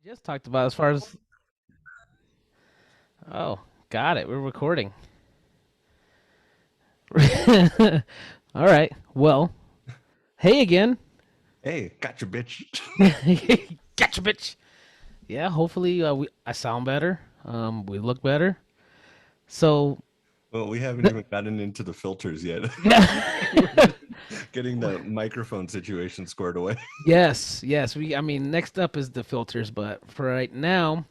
Just talked about as far as oh, got it. We're recording. All right. Well, hey again. Hey, gotcha, bitch. Gotcha, bitch. Yeah. Hopefully, I sound better. We look better. So, Well, we haven't even gotten into the filters yet. yeah. We're just getting the microphone situation squared away. Yes. Yes. I mean, next up is the filters, but for right now,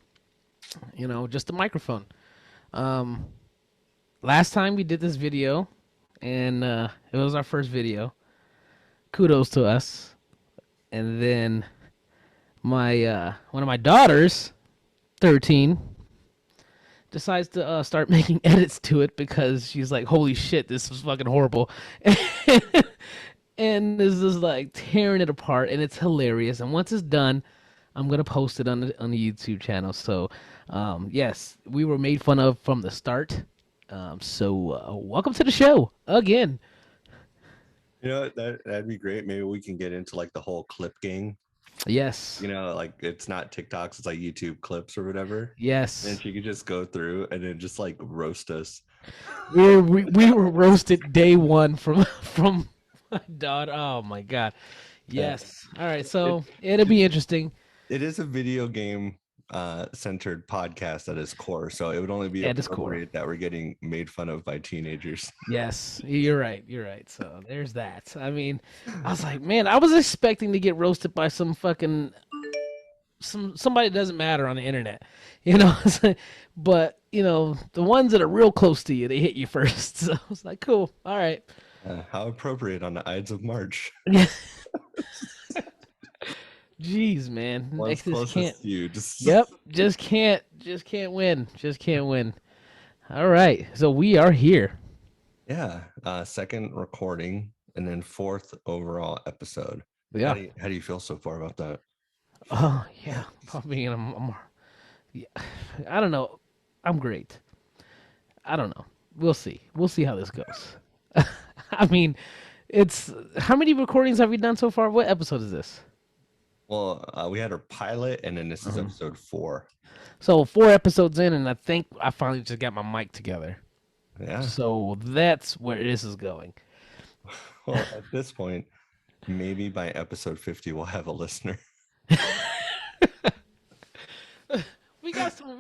just the microphone. Um. Last time we did this video, and it was our first video. Kudos to us. And then my one of my daughters, 13, decides to start making edits to it because she's like, "Holy shit, this was fucking horrible," and this is like tearing it apart, and it's hilarious. And once it's done, I'm gonna post it on the YouTube channel. So, yes, we were made fun of from the start. So welcome to the show again. That'd be great. Maybe we can get into like the whole clip gang. Yes, Like it's not TikToks, it's like YouTube clips or whatever. And yes, she could just go through and then just like roast us. we were roasted day one from from my daughter. Oh my god. Uh, Yes. All right. it, So it'll be interesting. it is a video game centered podcast at its core, so it would only be At its core. appropriate that we're getting made fun of by teenagers. Yes, you're right. You're right. So there's that. I mean, I was like, man, I was expecting to get roasted by some fucking somebody that doesn't matter on the internet, you know. But the ones that are real close to you, they hit you first. So I was like, cool. All right. How appropriate on the Ides of March. Yeah. Jeez, man. One's Next, just can't. closest to you. Just Yep. Just can't win. Just can't win. All right. So we are here. yeah, second recording and then fourth overall episode. Yeah. How do you feel so far about that? Oh yeah. Probably. Yeah. I don't know. I'm great. I don't know. We'll see. We'll see how this goes. I mean, it's how many recordings have we done so far? What episode is this? Well, we had our pilot, and then this is Mhm. episode 4. So 4 episodes in, and I think I finally just got my mic together. Yeah. So that's where this is going. Well, at this point, maybe by episode 50, we'll have a listener. We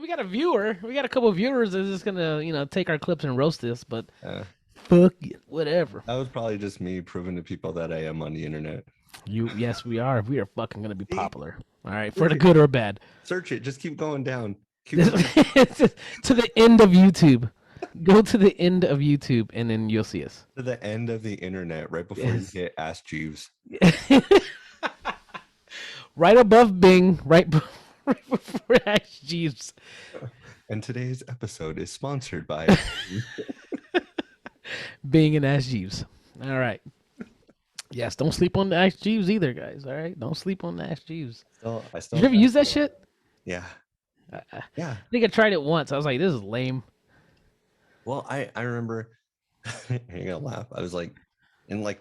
got a viewer. We got a couple of viewers that's just gonna take our clips and roast this. But Uh, fuck it, whatever. that was probably just me proving to people that I am on the internet. Yes, we are. We are fucking gonna be See? popular. All right, for Search the it. good or bad. Search it. Just keep going down. Keep going. To the end of YouTube. Go to the end of YouTube, and then you'll see us. To the end of the internet, right before you Yes. hit Ask Jeeves. Right above Bing, right before Ask Jeeves. And today's episode is sponsored by. Bing and Ask Jeeves. All right. Yes, don't sleep on the Ask Jeeves either, guys. All right, don't sleep on the Ask Jeeves. I still Did you ever use that shit? Yeah. I Yeah. think I tried it once. I was like, this is lame. Well, I remember you're gonna laugh. I was like in like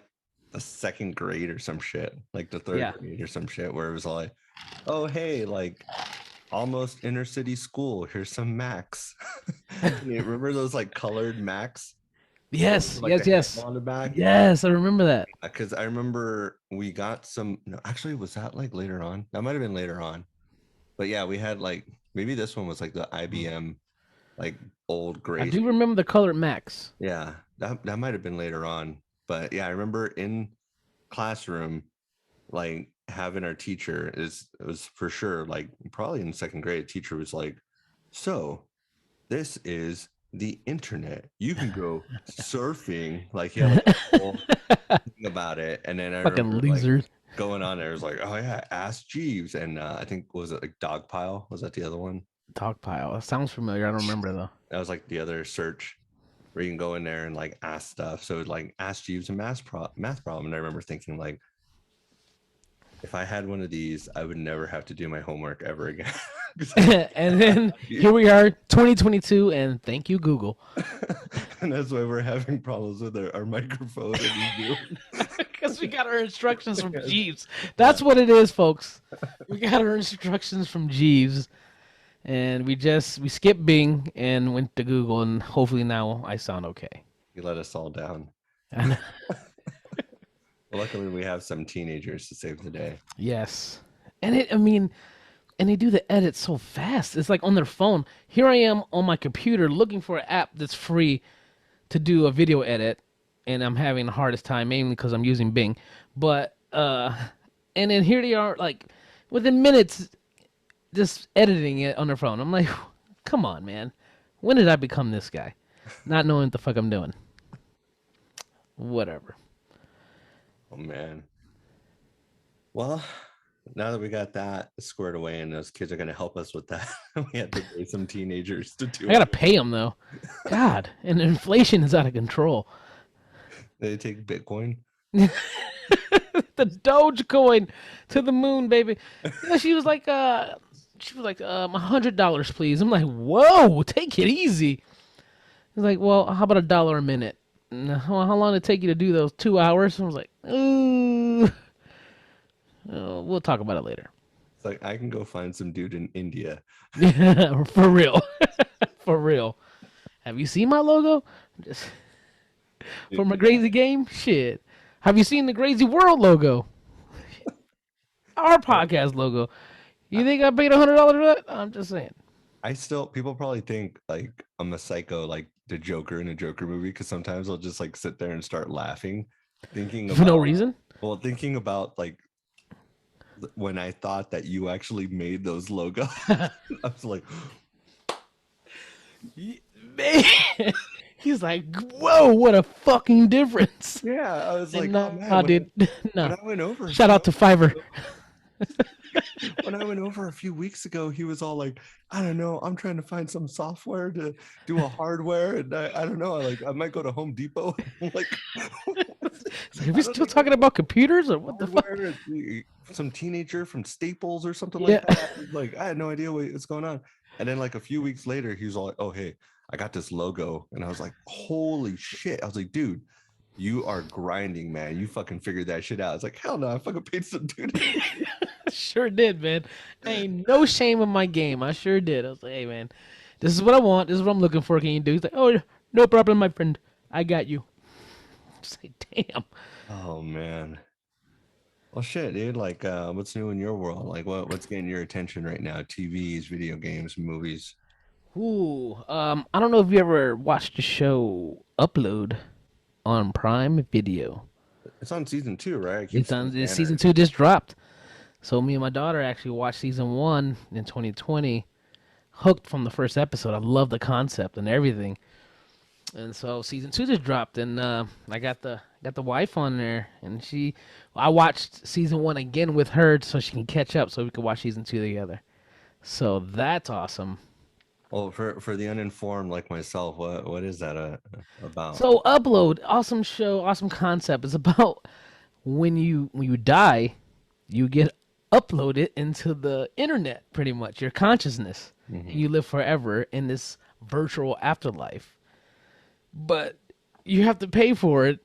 the second grade or some shit, like the third Yeah. grade or some shit, where it was like, oh hey, like almost inner city school. Here's some Macs. You remember those like colored Macs? Yes, Like yes, the yes. handle on the back? Yes, I remember that. Because I remember we got some. No, actually, was that like later on? That might have been later on. But yeah, we had like maybe this one was like the IBM like old I gray. do remember the colored Max. Yeah, that might have been later on. But yeah, I remember in classroom like having our teacher is it was for sure like probably in second grade. Teacher was like, "So this is the internet. You can go surfing." Like he had like a whole thing about it, and then I Fucking remember like losers. going on there. It was like, "Oh yeah, Ask Jeeves," and I think was it like Dogpile? Was that the other one? Talk pile. Sounds familiar. I don't remember though. That was like the other search where you can go in there and like ask stuff. So like Ask Jeeves a math problem. And I remember thinking like, if I had one of these, I would never have to do my homework ever again. 'Cause And then here we are, 2022, and thank you, Google. and that's why we're having problems with our microphone and review. Because we got our instructions from Yes. Jeeves. Yeah. That's what it is, folks. We got our instructions from Jeeves, and we skipped Bing and went to Google, and hopefully now I sound okay. You let us all down. And Well, luckily we have some teenagers to save the day. yes, and I mean, and they do the edit so fast. It's like on their phone. Here I am on my computer looking for an app that's free to do a video edit, and I'm having the hardest time mainly because I'm using Bing. But and then here they are, like within minutes, just editing it on their phone. I'm like, come on, man. When did I become this guy? Not knowing what the fuck I'm doing. Whatever. Oh man. Well, now that we got that squared away and those kids are going to help us with that, we had to pay some teenagers to do I gotta it. pay them though. God, and inflation is out of control. They take Bitcoin. The Dogecoin to the moon, baby. Yeah, she was like, $100, please. I'm like, whoa, take it easy. He's like, well, how about $1 a minute? And how long did it take you to do those? 2 hours? I was like, ooh, we'll talk about it later. It's like I can go find some dude in India. For real, for real. Have you seen my logo? Just for my Grayzee game, shit. Have you seen the Grayzee World logo? Our podcast logo. You think I paid $100 for that? I'm just saying. I still people probably think like I'm a psycho, like the Joker in a Joker movie, because sometimes I'll just like sit there and start laughing, thinking For no about reason. thinking about like when I thought that you actually made those logos. I was like, Man, he's like, whoa, what a fucking difference. yeah, I was like, And oh no, man, I when did. when No. I went over, Shout out to Fiverr. when I went over a few weeks ago, he was all like, I don't know, I'm trying to find some software to do a hardware, and I don't know, I might go to Home Depot. I'm like, It's like, are I we don't still even talking about computers or what the fuck? hardware. Some teenager from Staples or something Yeah. like that. Like, I had no idea what's going on. And then like a few weeks later, he was all like, oh hey, I got this logo, and I was like, holy shit! I was like, dude, you are grinding, man. You fucking figured that shit out. It's like, hell no, I fucking paid some dude. Sure did, man. Ain't no shame in my game. I sure did. I was like, hey, man, this is what I want. This is what I'm looking for. Can you do? He's like, oh, no problem, my friend. I got you. Just like, damn. Oh man. Well, shit, dude. Like, what's new in your world? Like, what's getting your attention right now? TVs, video games, movies. Ooh. I don't know if you ever watched the show Upload on Prime Video. It's on season 2, right? I keep It's seeing on. Season banners. 2 just dropped. So me and my daughter actually watched season 1 in 2020. Hooked from the first episode. I love the concept and everything. And so season 2 just dropped, and I got the wife on there, and I watched season 1 again with her so she can catch up, so we could watch season 2 together. So that's awesome. Well, for the uninformed like myself, what is that about? So Upload, awesome show, awesome concept. It's about when you die, you get uploaded into the internet, pretty much your consciousness, and Hmm. you live forever in this virtual afterlife. But you have to pay for it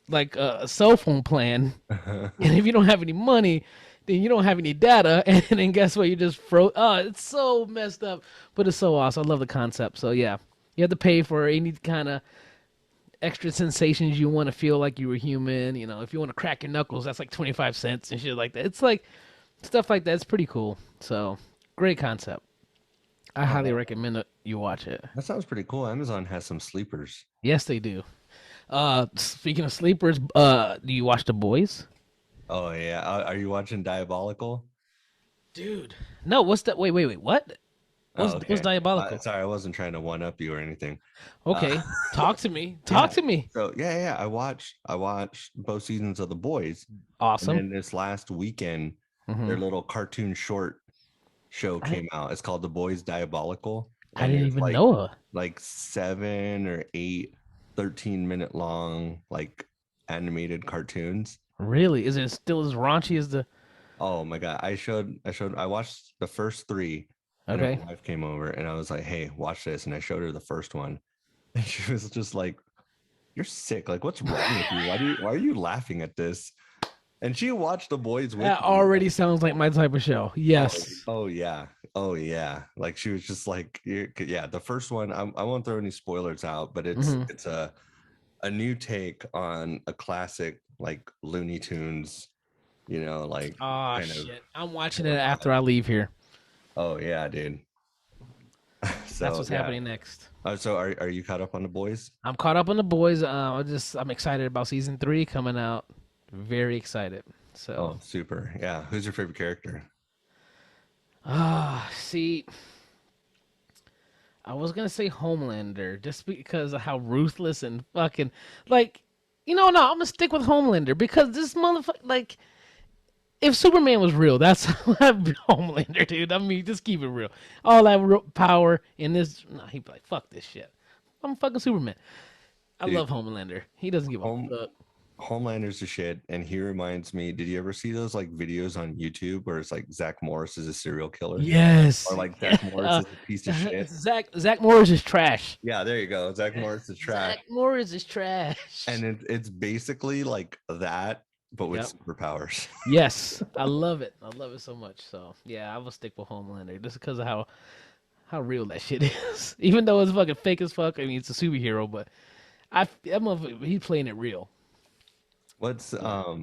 like a cell phone plan. And if you don't have any money, then you don't have any data, and then guess what? You just froze. Oh, it's so messed up, but it's so awesome. I love the concept. So yeah, you have to pay for any kind of extra sensations you want to feel like you were human. You know, if you want to crack your knuckles, that's like 25 cents and shit like that. It's like stuff like that. It's pretty cool. So great concept. I Oh, highly recommend it. You watch it. that sounds pretty cool. Amazon has some sleepers. Yes, they do. Speaking of sleepers, do you watch The Boys? Oh yeah, are you watching Diabolical? Dude, no. What's that? Wait. What? Oh, What's okay. diabolical? Sorry, I wasn't trying to one up you or anything. Uh, Okay, talk to me. yeah. Talk to me. So yeah, I watched both seasons of The Boys, and Awesome. then this last weekend, Hmm. their little cartoon short show I came out. It's called The Boys Diabolical, I and didn't there's even know. like 7 or 8 13-minute long like animated cartoons. Really, is it still as raunchy as the? Oh my god, I watched the first three, and Okay. my wife came over, and I was like, "Hey, watch this," and I showed her the first one, and she was just like, "You're sick. Like, what's wrong with you? Why are you laughing at this?" And she watched The Boys with That me. already sounds like my type of show. Oh, Yes. oh yeah, oh yeah. Like she was just like, yeah. The first one, I won't throw any spoilers out, but Hmm. it's a new take on a classic like Looney Tunes, like Oh kind of shit! I'm watching it after format. I leave here. Oh yeah, dude. That's So what's yeah. happening next. So are you caught up on The Boys? I'm caught up on the boys. I'm excited about season 3 coming out. Very excited. So Oh, super. Yeah. Who's your favorite character? see, I was gonna say Homelander just because of how ruthless and fucking like, no, I'm gonna stick with Homelander because this motherfucker like. If Superman was real, that's Homelander, dude. I mean, just keep it real. All that power in this, nah, he'd be like, "Fuck this shit." I'm fucking Superman. I Dude, love Homelander. He doesn't give a home fuck. Homelander's the shit, and he reminds me. Did you ever see those like videos on YouTube where it's like Zach Morris is a serial killer, or Yes. like Yeah. Zach Morris is a piece of shit? Zach Morris is trash. Yeah, there you go. Zach Morris is trash, Zach Morris is trash. and it's basically like that, but with Yep. superpowers. Yes, I love it. I love it so much. So yeah, I will stick with Homelander just because of how real that shit is. Even though it's fucking fake as fuck. I mean, it's a superhero, but that motherfucker, he's playing it real. What's Yeah.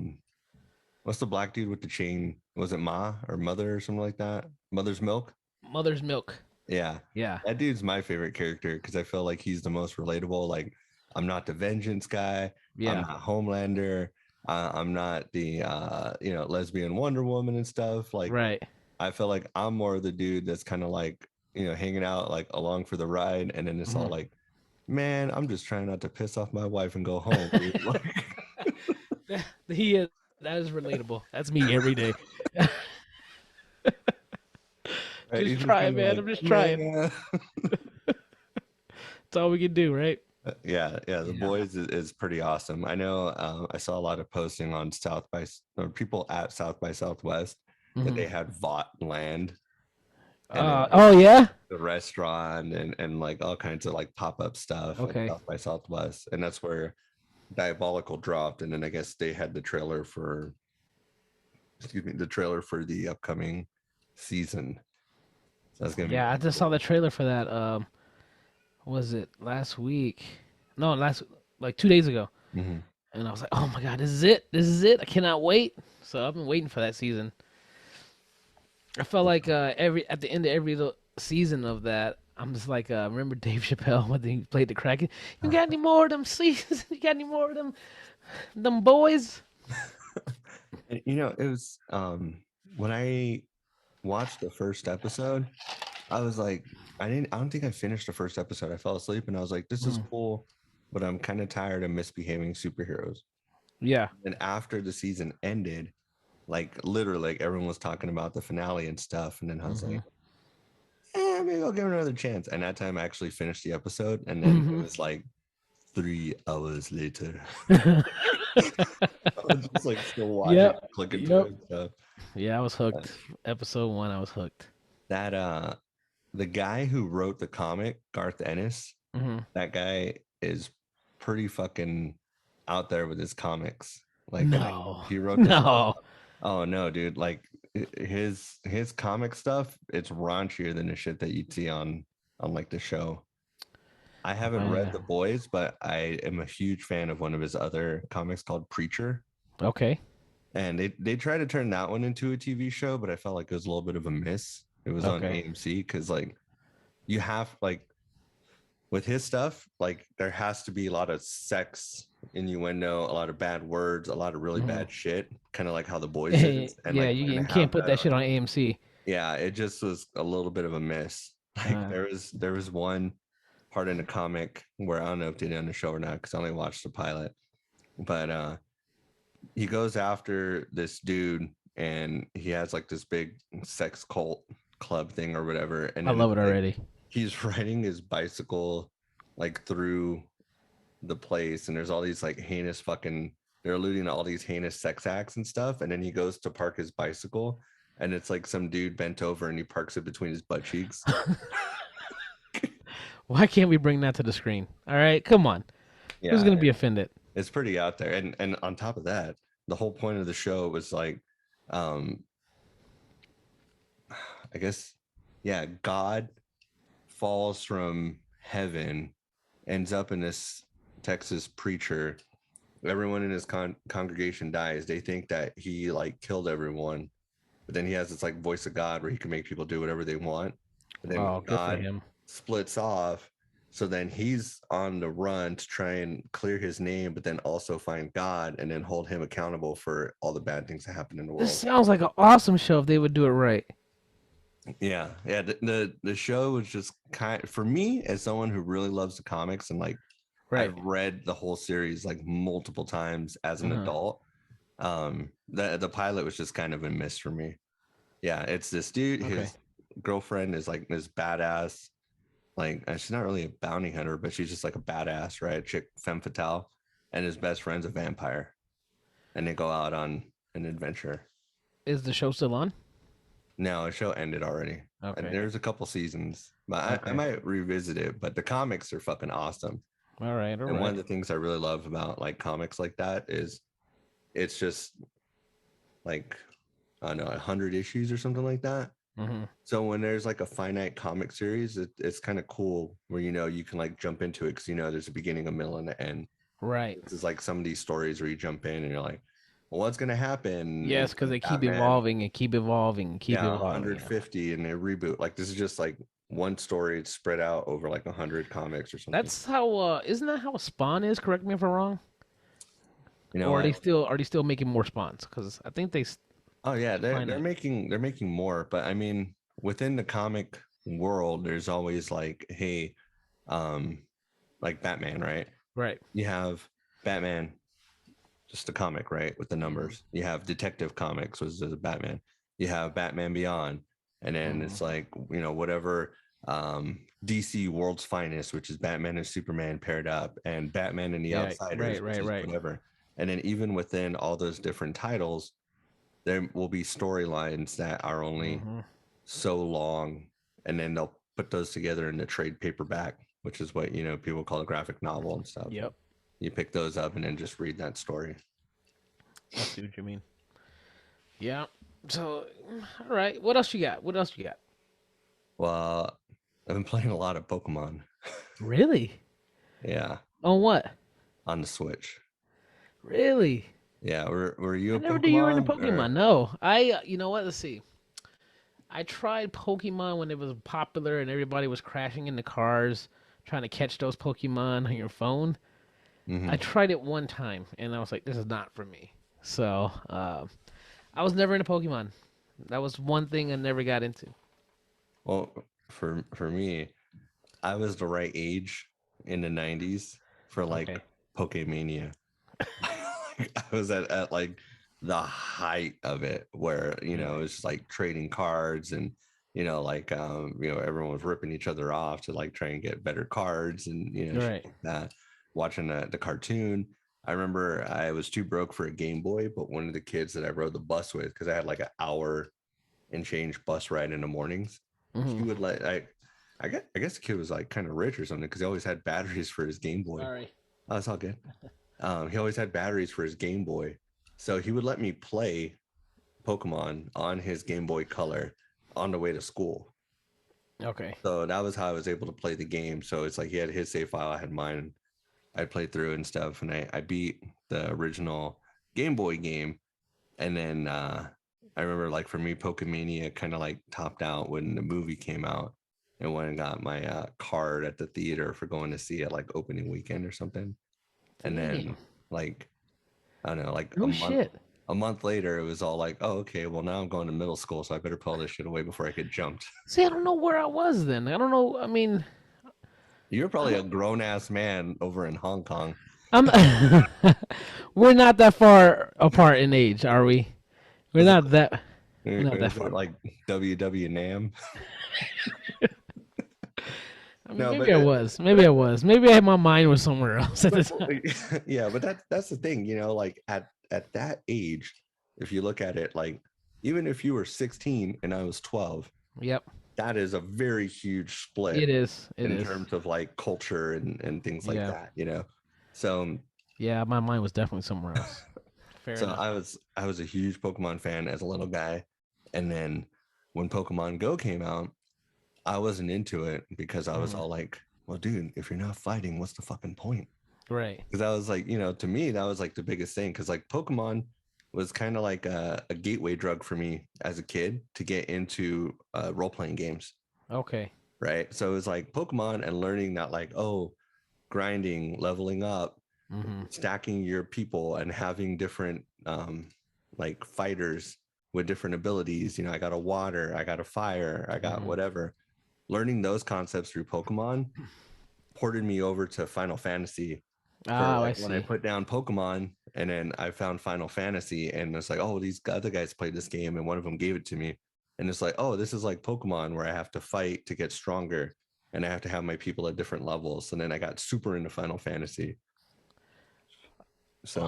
what's the black dude with the chain? Was it Ma or Mother or something like that? Mother's Milk. Mother's Milk. Yeah, Yeah. that dude's my favorite character because I feel like he's the most relatable. Like, I'm not the vengeance guy. I'm Yeah. not Homelander. I'm not the lesbian Wonder Woman and stuff. Like, Right. I feel like I'm more of the dude that's kind of like hanging out like along for the ride, and then it's all Mhm. like, man, I'm just trying not to piss off my wife and go home, dude. Like, he is. That is relatable. That's me every day. right? Just He's just trying, kind of man. like, I'm just trying. man. That's all we can do, right? Yeah, The Yeah. Boys is pretty awesome. I know I saw a lot of posting on or people at South by Southwest that Hmm. they had bought land and then like Oh yeah. the restaurant and like all kinds of like pop-up stuff at Okay. South by Southwest. And that's where Diabolical dropped. And then I guess they had the trailer for the trailer for the upcoming season. So that's gonna be Yeah, I pretty just saw cool. the trailer for that. Was it last week? No, last like 2 days ago. Mhm. And I was like, oh my god, this is it. This is it. I cannot wait. So I've been waiting for that season. I felt like every at the end of every season of that, I'm just like, remember Dave Chappelle when he played the Kraken? You got any more of them seasons? You got any more of them boys? And, it was when I watched the first episode, I was like, I don't think I finished the first episode. I fell asleep and I was like, this is Mm. cool, but I'm kind of tired of misbehaving superheroes. Yeah. And after the season ended, like literally, like everyone was talking about the finale and stuff. And then I was Hmm. like, maybe I'll give it another chance. And that time I actually finished the episode. And then it Hmm. was like 3 hours later. I was just like still watching, Yep. clicking through Yep. and stuff. Yeah, I was Uh, hooked. Episode 1, I was hooked. That the guy who wrote the comic, Garth Ennis, Hmm. that guy is pretty fucking out there with his comics. Like, No. he wrote this. No. Oh no, dude! Like his comic stuff, it's raunchier than the shit that you'd see on like the show. I haven't read The Man. Boys, but I am a huge fan of one of his other comics called Preacher. Okay. And they tried to turn that one into a TV show, but I felt like it was a little bit of a miss. It was on Okay. AMC because like you have like with his stuff, like there has to be a lot of sex innuendo, a lot of bad words, a lot of really Hmm. bad shit, kind of like how The Boys is. And Yeah, like you, trying to you can't have put that that on, shit on AMC. yeah, it just was a little bit of a miss. Like Uh, there was one part in the comic where I don't know if they did on the show or not because I only watched the pilot, but he goes after this dude and he has like this big sex cult club thing or whatever, and I then love it's it like already. he's riding his bicycle like through the place and there's all these like heinous fucking they're alluding to all these heinous sex acts and stuff, and then he goes to park his bicycle, and it's like some dude bent over and he parks it between his butt cheeks. Why can't we bring that to the screen? All right, come on. Who's Yeah, gonna be offended? it's pretty out there. And on top of that, the whole point of the show was like, um, I guess, yeah, God falls from heaven, ends up in this Texas preacher. Everyone in his congregation dies. They think that he like killed everyone, but then he has this like voice of God where he can make people do whatever they want. But then Oh, good for God him. splits off. So then he's on the run to try and clear his name, but then also find God and then hold him accountable for all the bad things that happen in the This world. sounds like an awesome show if they would do it right. Yeah, yeah. The show was just kind for me as someone who really loves the comics and like Right. I've read the whole series like multiple times as an Uh-huh. adult. The pilot was just kind of a miss for me. Yeah, it's this dude. Okay. His girlfriend is like this badass. Like she's not really a bounty hunter, but she's just like a badass, right? Chick femme fatale, and his best friend's a vampire, and they go out on an adventure. Is the show still on? No, the show ended already. And Okay. there's a couple seasons, but I Okay. might revisit it. But the comics are fucking awesome. All right. All And one right. of the things I really love about like comics like that is it's just like I don't know, 100 issues or something like that. Mm-hmm. So when there's like a finite comic series, it's kind of cool where you can like jump into it because there's a beginning, a middle, and an end. Right. This is like some of these stories where you jump in and you're like, well, what's gonna happen? Yes, because they keep Batman, evolving and keep evolving and keep yeah, evolving. Yeah. 150 and they reboot. Like this is just like one story. It's spread out over like 100 comics or something. That's how. Isn't that how Spawn is? Correct me if I'm wrong. You know Or what? are they still making more spawns? Because I think they Oh yeah, they're finite. making more, but I mean within the comic world, there's always like, hey, um, like Batman, right? Right. You have Batman, just a comic, right? With the Mm-hmm. numbers. You have Detective Comics, which is a Batman. You have Batman Beyond, and then Mm-hmm. it's like whatever DC World's Finest, which is Batman and Superman paired up, and Batman and the Yeah. Outsiders, Right. which Right. is Right. whatever. And then even within all those different titles, there will be storylines that are only Mm-hmm. so long, and then they'll put those together in the trade paperback, which is what people call a graphic novel and stuff. Yep. You pick those up and then just read that story. I see what you mean. Yeah. So, all right. What else you got? What else you got? Well, I've been playing a lot of Pokemon. Really? Yeah, On what? on the Switch. Really? Yeah, were you I a never knew you were into Pokemon or? Pokemon. No. I. You know what? Let's see. I tried Pokemon when it was popular and everybody was crashing into cars trying to catch those Pokemon on your phone. I Mm-hmm. tried it one time and I was like, this is not for me. So I was never into Pokemon. That was one thing I never got into. Well, for me, I was the right age in the '90s for like Okay. Pokemania. I was at like the height of it where it Right. was just like trading cards and like everyone was ripping each other off to like try and get better cards and shit Right. like that. Watching the cartoon, I remember I was too broke for a Game Boy, but one of the kids that I rode the bus with, because I had like an hour and change bus ride in the mornings, he Hmm. would let I guess the kid was like kind of rich or something because he always had batteries for his Game Boy. Sorry. Oh, that's all good. He always had batteries for his Game Boy, so he would let me play Pokemon on his Game Boy Color on the way to school. Okay. So that was how I was able to play the game. So it's like he had his save file, I had mine. I played through and stuff, and I beat the original Game Boy game. And then I remember, like for me, Pokemania kind of like topped out when the movie came out, and went and got my card at the theater for going to see it like opening weekend or something. And Damn. then like I don't know, like No shit. a month later, it was all like, oh, okay, well now I'm going to middle school, so I better put all this shit away before I get jumped. See, I don't know where I was then. I don't know. I mean, You're I probably a don't. grown ass man over in Hong Kong. I'm. We're not that far apart in age, are we? We're Was it, not that. We're not that is far it apart. like WW Nam? I mean, No, maybe but I it, was. but Maybe I was. Maybe I had my mind was somewhere else at the but time. yeah, but that's the thing, like at that age, if you look at it, like even if you were 16 and I was 12, Yep. that is a very huge split It is. It in is. terms of like culture and things like Yeah. that. So Yeah. My mind was definitely somewhere else. Fair so enough. I was a huge Pokemon fan as a little guy, and then when Pokemon Go came out, I wasn't into it because I was Hmm. all like, well, dude, if you're not fighting, what's the fucking point? Right. Because I was like, to me, that was like the biggest thing. Because like Pokemon was kind of like a gateway drug for me as a kid to get into role playing games, Okay. right? So it was like Pokemon and learning that, like, oh, grinding, leveling up, Hmm. stacking your people, and having different like fighters with different abilities. I got a water, I got a fire, I got Hmm. whatever. Learning those concepts through Pokemon ported me over to Final Fantasy for Oh, I like when I see. put down Pokemon and then I found Final Fantasy and it's like, oh, these other guys played this game and one of them gave it to me. And it's like, oh, this is like Pokemon where I have to fight to get stronger and I have to have my people at different levels. And then I got super into Final Fantasy.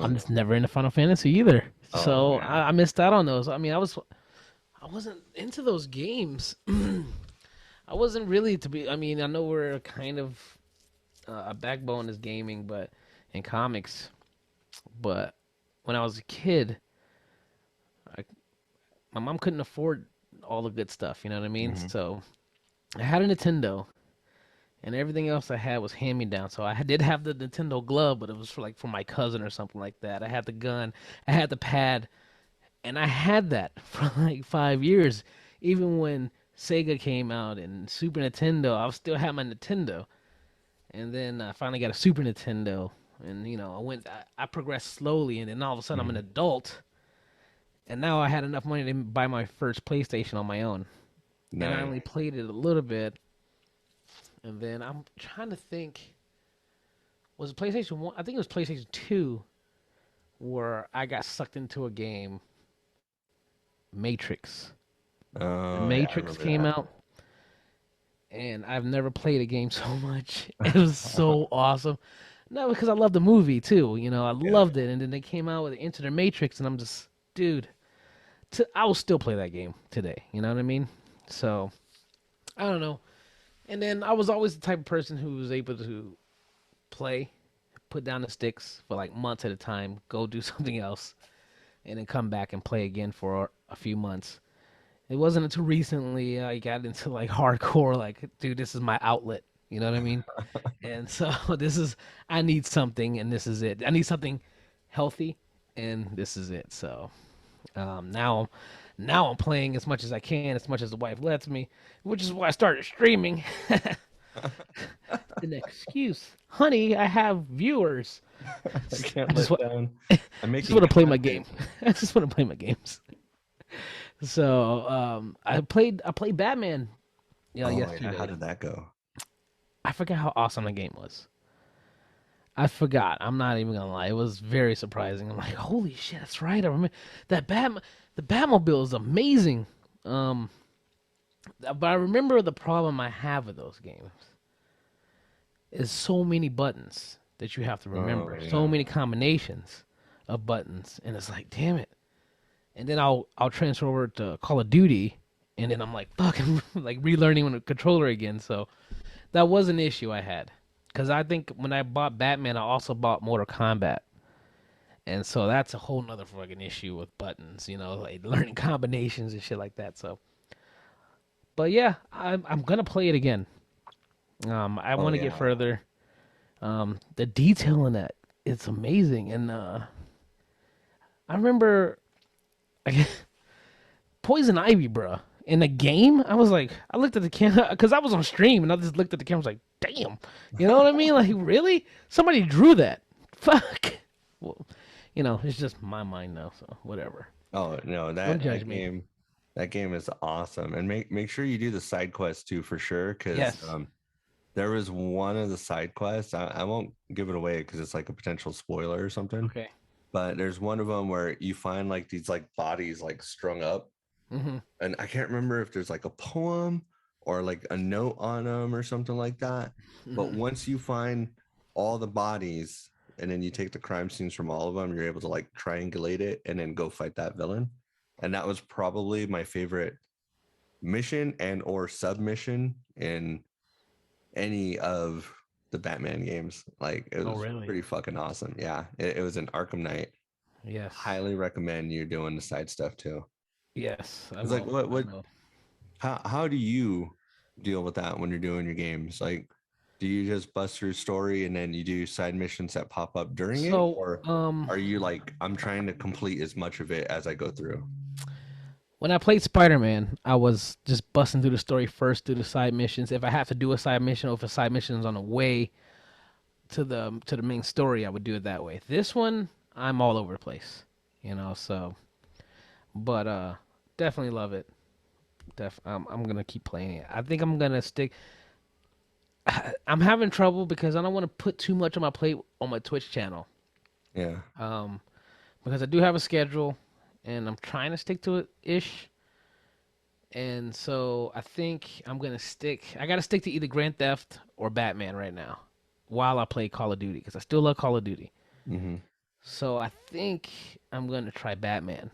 I'm So, just never into Final Fantasy either. oh So man. I missed out on those. I mean, I wasn't into those games. I wasn't really to be. I mean, I know we're kind of a backbone is gaming, but in comics. But when I was a kid, I, my mom couldn't afford all the good stuff. You know what I mean? Mhm. So I had a Nintendo, and everything else I had was hand me down. So I did have the Nintendo glove, but it was for my cousin or something like that. I had the gun, I had the pad, and I had that for like 5 years. Even when Sega came out and Super Nintendo, I still had my Nintendo. And then I finally got a Super Nintendo, and I progressed slowly, and then all of a sudden I'm an Mhm. adult, and now I had enough money to buy my first PlayStation on my own, and I Nice. only played it a little bit, and then I'm trying to think, was it PlayStation One? I think it was PlayStation Two, where I got sucked into a game, Matrix. The Oh yeah, I Matrix remember came that. out, and I've never played a game so much. It was so awesome. No, because I love the movie too. I Yeah. loved it, and then they came out with Enter the Matrix, and I'm just, dude, I will still play that game today. You know what I mean? So I don't know. And then I was always the type of person who was able to play, put down the sticks for like months at a time, go do something else, and then come back and play again for a few months. It wasn't until recently I got into like hardcore, like, dude, this is my outlet. You know what I mean? And so I need something, and this is it. I need something healthy, and this is it. So now I'm playing as much as I can, as much as the wife lets me, which is why I started streaming. An excuse, honey. I have viewers. I I can't just let want, down. I'm just making want to play my game. content. I just want to play my games. So I played Batman Oh yeah, how yesterday. did that go? I forgot how awesome the game was. I forgot. I'm not even gonna lie. It was very surprising. I'm like, holy shit, that's right. I remember that The Batmobile is amazing. Um, but I remember the problem I have with those games is so many buttons that you have to Oh remember, so yeah. many combinations of buttons, and it's like, damn it. And then I'll transfer over to Call of Duty, and then I'm like, fucking like relearning with a controller again. So that was an issue I had, because I think when I bought Batman, I also bought Mortal Kombat. And so that's a whole nother fucking issue with buttons, like learning combinations and shit like that. So, but yeah, I'm gonna play it again. I Oh want to get yeah. further. The detail in that, it's amazing. And I remember Poison Ivy, bro. In the game, I was like, I looked at the camera because I was on stream, and I just looked at the camera, I was like, damn, you know what I mean? Like, really? Somebody drew that? Fuck. Well, it's just my mind now, so whatever. Oh no, Don't that judge that me. game, that game is awesome. And make sure you do the side quests too for sure, because Yes. there was one of the side quests. I won't give it away because it's like a potential spoiler or something. Okay. But there's one of them where you find like these like bodies like strung up, Hmm. and I can't remember if there's like a poem or like a note on them or something like that. But once you find all the bodies and then you take the crime scenes from all of them, you're able to like triangulate it and then go fight that villain. And that was probably my favorite mission and or submission in any of the Batman games. Like it Oh, was really? pretty fucking awesome. Yeah, it was an Arkham Knight. Yes. Highly recommend you doing the side stuff too. Yes, I It's like will. what I what will. how do you deal with that when you're doing your games? Like, do you just bust through story and then you do side missions that pop up during it, So, or are you like I'm trying to complete as much of it as I go through? when I played Spider-Man, I was just busting through the story first, through the side missions. If I have to do a side mission, or if a side mission is on the way to the main story, I would do it that way. This one, I'm all over the place, you know. So, but definitely love it. I'm gonna keep playing it. I think I'm gonna stick. I'm having trouble because I don't want to put too much on my plate on my Twitch channel. Yeah. Um, because I do have a schedule, and I'm trying to stick to it ish. And so I think I'm gonna stick. I gotta stick to either Grand Theft or Batman right now, while I play Call of Duty because I still love Call of Duty. Mm-hmm. So I think I'm gonna try Batman.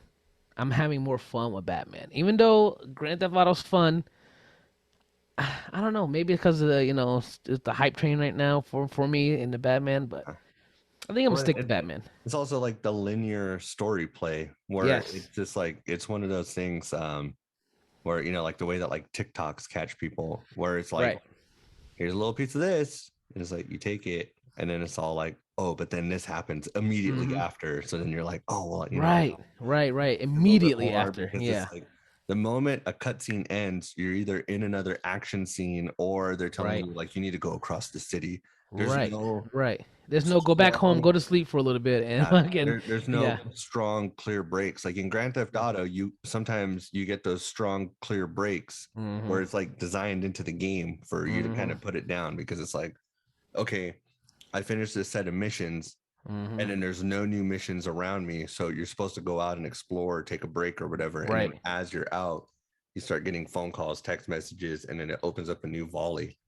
I'm having more fun with Batman, even though Grand Theft Auto's fun. I don't know, maybe because of the it's the hype train right now for me in the Batman, but I think I'm gonna Well, stick to Batman. it's also like the linear story play where Yes, it's just like it's one of those things where like the way that like TikToks catch people where it's like right, here's a little piece of this and it's like you take it and then it's all like oh but then this happens immediately hmm after so then you're like oh well right, right, right. a little bit Immediately more after, because yeah, it's like the moment a cutscene ends, you're either in another action scene or they're telling right, you like you need to go across the city. There's right, no right. There's no go back home, strong go to sleep for a little bit, and again, there's no yeah, strong clear breaks like in Grand Theft Auto. You sometimes you get those strong clear breaks hmm where it's like designed into the game for you to kind hmm of put it down because it's like okay, I finished this set of missions hmm and then there's no new missions around me. So you're supposed to go out and explore, take a break or whatever. And then right, as you're out, you start getting phone calls, text messages, and then it opens up a new volley.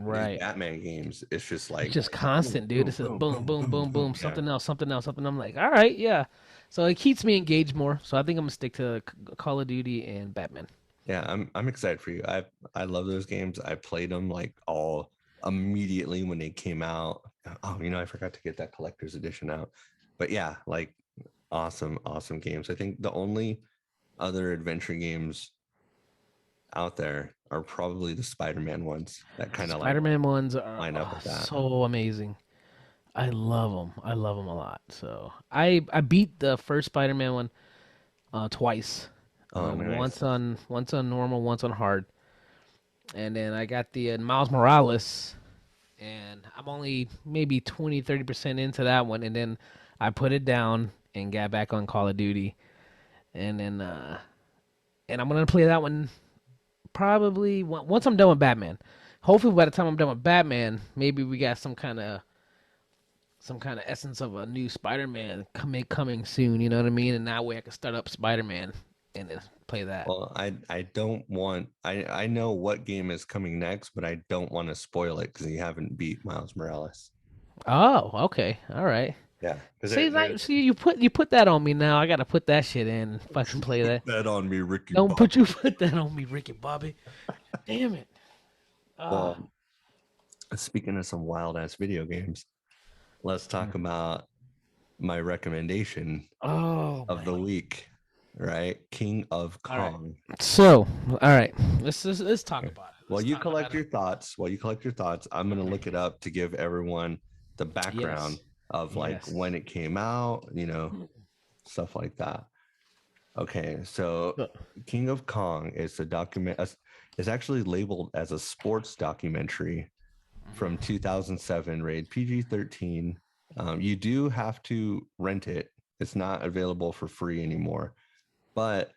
In these right. Batman games, it's just It's like just boom, constant, dude. boom, This is boom, boom, boom, boom, boom, boom, boom, boom. Yeah. something else, something else, something. I'm like, all right, yeah. So it keeps me engaged more. So I think I'm gonna stick to Call of Duty and Batman. Yeah, I'm excited for you. I love those games. I played them like all immediately when they came out. Oh, I forgot to get that collector's edition out. But yeah, like awesome, awesome games. I think the only other adventure games out there are probably the Spider-Man ones that kind of like Spider-Man ones are line up with that. so amazing. I love them. I love them a lot. So I beat the first Spider-Man one twice. Oh, Once nice. on normal, once on hard, and then I got the Miles Morales, and I'm only maybe 20-30% into that one, and then I put it down and got back on Call of Duty, and then and I'm gonna play that one probably once I'm done with Batman. Hopefully, by the time I'm done with Batman, maybe we got some kind of essence of a new Spider-Man coming soon. You know what I mean? And that way I can start up Spider-Man and then play that. Well, I don't want I know what game is coming next, but I don't want to spoil it because you haven't beat Miles Morales. Oh, okay, all right. Yeah, because See, like, see, you put that on me now. I gotta put that shit in if I can play put that. that on me, Ricky Don't Bobby. put that on me, Ricky Bobby. Damn it. Ah. Well, speaking of some wild ass video games, let's talk about my recommendation Oh of the man. week. Right, King of All right. Kong. So, all right. Let's talk about it. While Let's you talk about collect it. your thoughts, I'm going to look it up to give everyone the background Yes. of like when Yes. it came out, stuff like that. Okay, so So- King of Kong is a document. Is actually labeled as a sports documentary from 2007, rated PG-13. You do have to rent it. It's not available for free anymore. But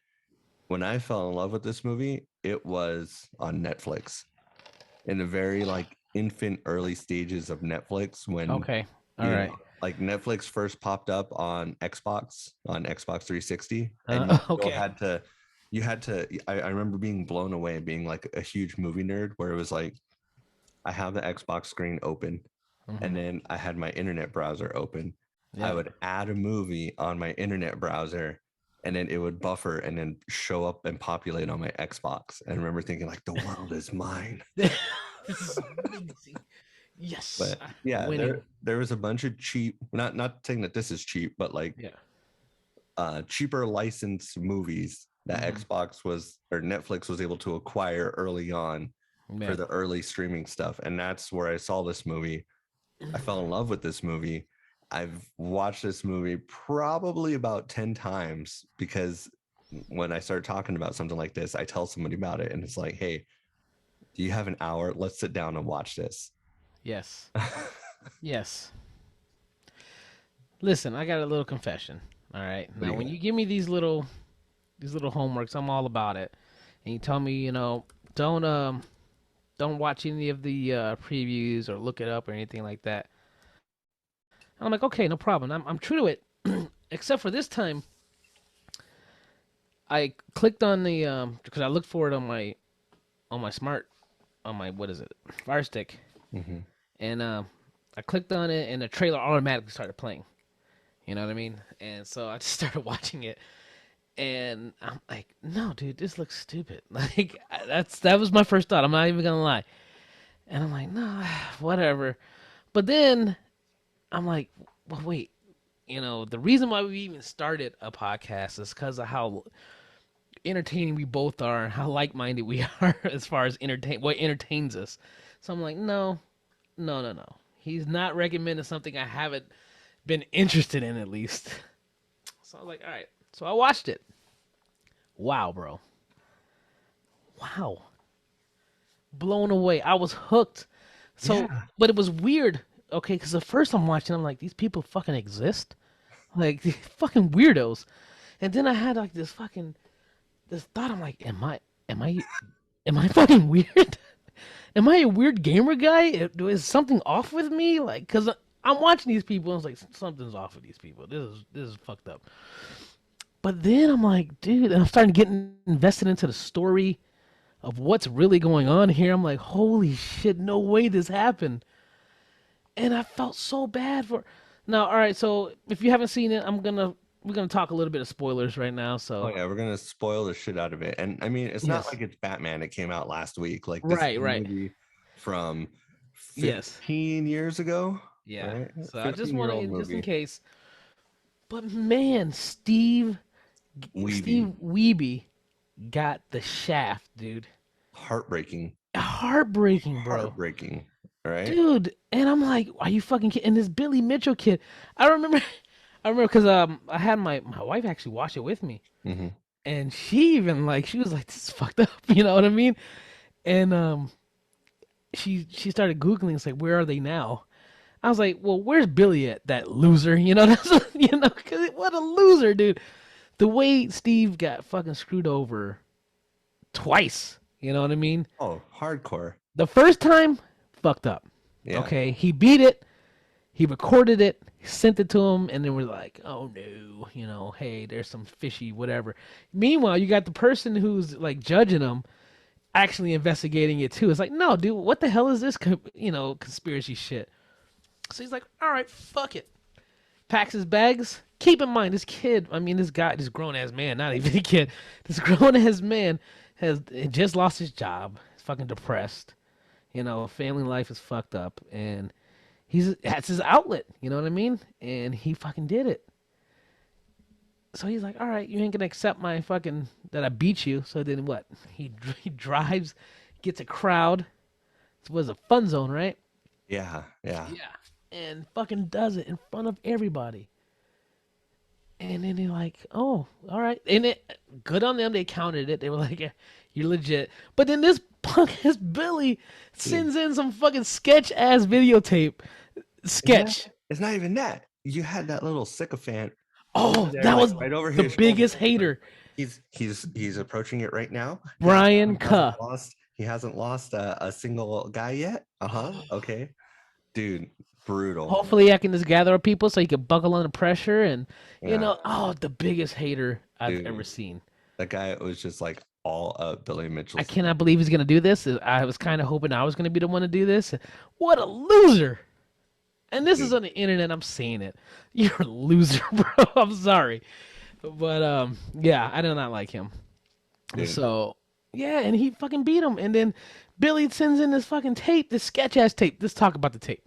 when I fell in love with this movie, it was on Netflix in the very like infant early stages of Netflix when Okay. All right. like Netflix first popped up on Xbox 360 and you still Okay. had to you had to. I remember being blown away, being like a huge movie nerd, where it was like I have the Xbox screen open, and Hmm. then I had my internet browser open. I Yep. would add a movie on my internet browser, and then it would buffer and then show up and populate on my Xbox. And I remember thinking like, the world is mine. This is amazing. Yes, But yeah, winning. there was a bunch of cheap, not saying that this is cheap, but like Yeah. cheaper licensed movies that Hmm. Xbox was or Netflix was able to acquire early on for Yeah. the early streaming stuff. And that's where I saw this movie. I fell in love with this movie. I've watched this movie probably about 10 times because when I start talking about something like this, I tell somebody about it and it's like, hey, do you have an hour? Let's sit down and watch this. Yes. Yes. Listen, I got a little confession. All right. What do Now, you when got? you give me these little homeworks, I'm all about it. And you tell me, don't don't watch any of the previews or look it up or anything like that. I'm like, okay, no problem. I'm true to it. Except for this time, I clicked on the because I looked for it on my smart on my what is it Fire Stick, Mm-hmm. and I clicked on it and the trailer automatically started playing. You know what I mean? And so I just started watching it, and I'm like, no, dude, this looks stupid. Like that was my first thought. I'm not even gonna lie. And I'm like, no, whatever. But then I'm like, well, wait. The reason why we even started a podcast is because of how entertaining we both are and how like-minded we are as far as what entertains us. So I'm like, no, no, no, no. He's not recommending something I haven't been interested in at least. So I was like, all right. So I watched it. Wow, bro. Wow. Blown away. I was hooked. So, Yeah. but it was weird. Okay, because the first I'm watching, I'm like, these people fucking exist. Like, these fucking weirdos. And then I had like this thought. I'm like, am I fucking weird? Am I a weird gamer guy? Is something off with me? Like, cause I'm watching these people and it's like something's off with these people. This is fucked up. But then I'm like, dude, and I'm starting to get invested into the story of what's really going on here. I'm like, holy shit, no way this happened. And I felt so bad for. Now, all right, so if you haven't seen it, we're gonna talk a little bit of spoilers right now. Oh So yeah, we're gonna spoil the shit out of it. And I mean, it's not yes, like it's Batman. It came out last week. Like this is right, a right, movie from yes, 15 years ago, yeah. right? So I just 15-year-old wanted, just in movie. case. But man, Weeby. Steve Weeby got the shaft, dude. Heartbreaking. Heartbreaking, bro. Heartbreaking. Right? Dude, and I'm like, are you fucking kidding? And this Billy Mitchell kid, I remember, I remember because I had my wife actually watch it with me, Mm-hmm. and she was like, this is fucked up, you know what I mean? And she started googling, it's like, where are they now? I was like, well, where's Billy at? That loser, you know? That's because what a loser, dude. The way Steve got fucking screwed over twice, you know what I mean? Oh, hardcore. The first time, fucked up. Yeah. Okay, he beat it. He recorded it, sent it to him, and then we're like, oh no, hey, there's some fishy whatever. Meanwhile, you got the person who's like judging him actually investigating it too. It's like, no, dude, what the hell is this, conspiracy shit? So he's like, all right, fuck it. Packs his bags. Keep in mind, this kid, I mean, this grown ass man, not even a kid, this grown ass man has just lost his job. He's fucking depressed. Family life is fucked up, and that's his outlet. You know what I mean? And he fucking did it. So he's like, all right, you ain't gonna accept my fucking that I beat you. So then what? He drives, gets a crowd. It was a fun zone, right? Yeah. Yeah. Yeah. And fucking does it in front of everybody. And then they're like, oh, all right. And good on them. They counted it. They were like, yeah, you're legit. But then this punk ass Billy Dude. sends in some fucking sketch ass videotape. It's not, Sketch. it's not even that. You had that little sycophant over Oh, there, that like was right over the his shoulder. biggest hater. He's approaching it right now. Brian He hasn't Cuh. lost. He hasn't lost a single guy yet. Uh-huh. Okay. Dude, brutal. Hopefully, I can just gather up people so you can buckle under pressure. And, Yeah, oh, the biggest hater I've ever dude. seen. That guy was just like all up Billy I Mitchell's. cannot believe he's gonna do this. I was kind of hoping I was gonna be the one to do this. What a loser! And this is Dude, on the internet. I'm saying it. You're a loser, bro. I'm sorry, but yeah, I do not like him. dude, So yeah, and he fucking beat him. And then Billy sends in this fucking tape, this sketch ass tape. Let's talk about the tape.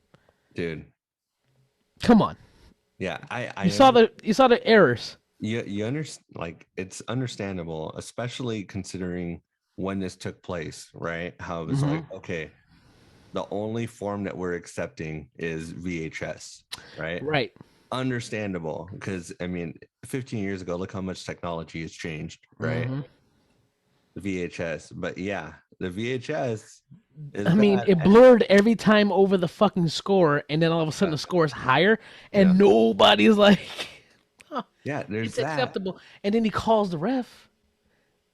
dude. Come on, Yeah, I you saw am. the errors. You understand, like it's understandable, especially considering when this took place, right? How it was Hmm. like, okay, the only form that we're accepting is VHS, right? Right. Understandable, because I mean, 15 years ago, look how much technology has changed, right? Hmm. The VHS, but yeah, the VHS is I mean, bad. it blurred every time over the fucking score, and then all of a sudden Yeah, the score is higher, yeah, and nobody's like, "Huh, yeah, there's it's that. acceptable." And then he calls the ref,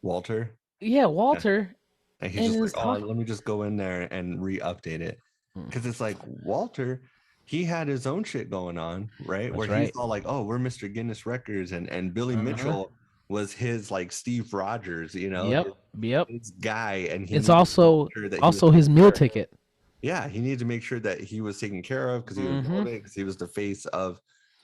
Walter, yeah, yeah. Walter, And he's and just like, is oh, talking. let me just go in there and re-update it. Because it's like Walter, he had his own shit going on, right? Where That's he's right. all like, oh, we're Mr. Guinness Records, and Billy Uh-huh. Mitchell was his like Steve Rogers, Yep. Yep. his guy, and he It's needed to make also sure that he was also his taken meal care of. ticket. Yeah, he needed to make sure that he was taken care of because he was Hmm. building, because he was the face of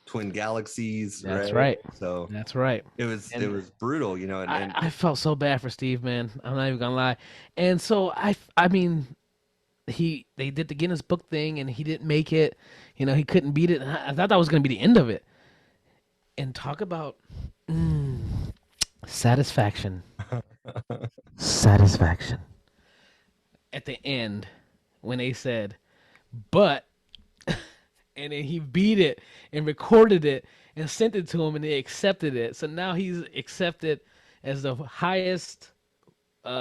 Twin Galaxies, That's right? right. So That's right. it And was brutal, and I felt so bad for Steve, man. I'm not even gonna lie. And so I mean, they did the Guinness Book thing, and he didn't make it. You know, he couldn't beat it. And I thought that was gonna be the end of it. And talk about satisfaction, satisfaction at the end when they said, "But," and then he beat it and recorded it and sent it to him, and they accepted it. So now he's accepted as the highest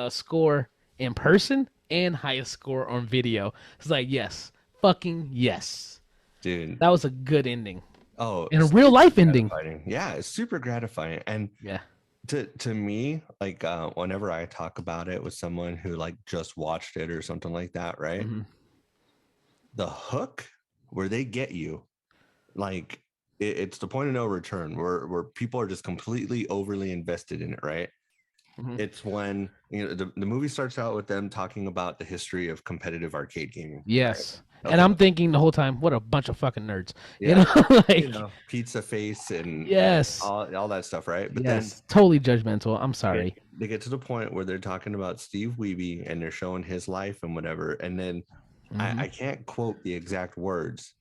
score in person and highest score on video. It's like, yes, fucking yes. dude. That was a good ending Oh, and a real super life ending. gratifying. Yeah, it's super gratifying. And Yeah. to me, like whenever I talk about it with someone who like just watched it or something like that, right? Hmm. The hook where they get you, like it's the point of no return where people are just completely overly invested in it, right? Hmm. It's when the movie starts out with them talking about the history of competitive arcade gaming, right? Yes. And Okay. I'm thinking the whole time, what a bunch of fucking nerds. You Yeah. know, like, Pizza face and yes. all that stuff, right? But then Yes. Totally judgmental. I'm they sorry. they get to the point where they're talking about Steve Wiebe and they're showing his life and whatever. And then Hmm. I can't quote the exact words,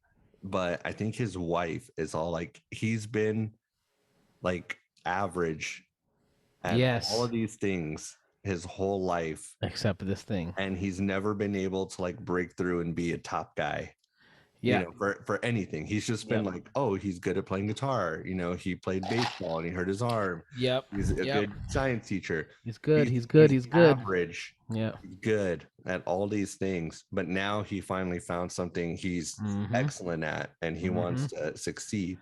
but I think his wife is all like, he's been like average at all Yes. of these things his whole life. Except this thing. And he's never been able to like break through and be a top guy, Yeah. for anything. He's just been Yep. like, oh, he's good at playing guitar. He played baseball and he hurt his arm. Yep. He's a Yep. good science teacher. He's good. He's He's good. he's He's good. average, Yeah. good at all these things, but now he finally found something he's Hmm. excellent at and he Hmm. wants to succeed.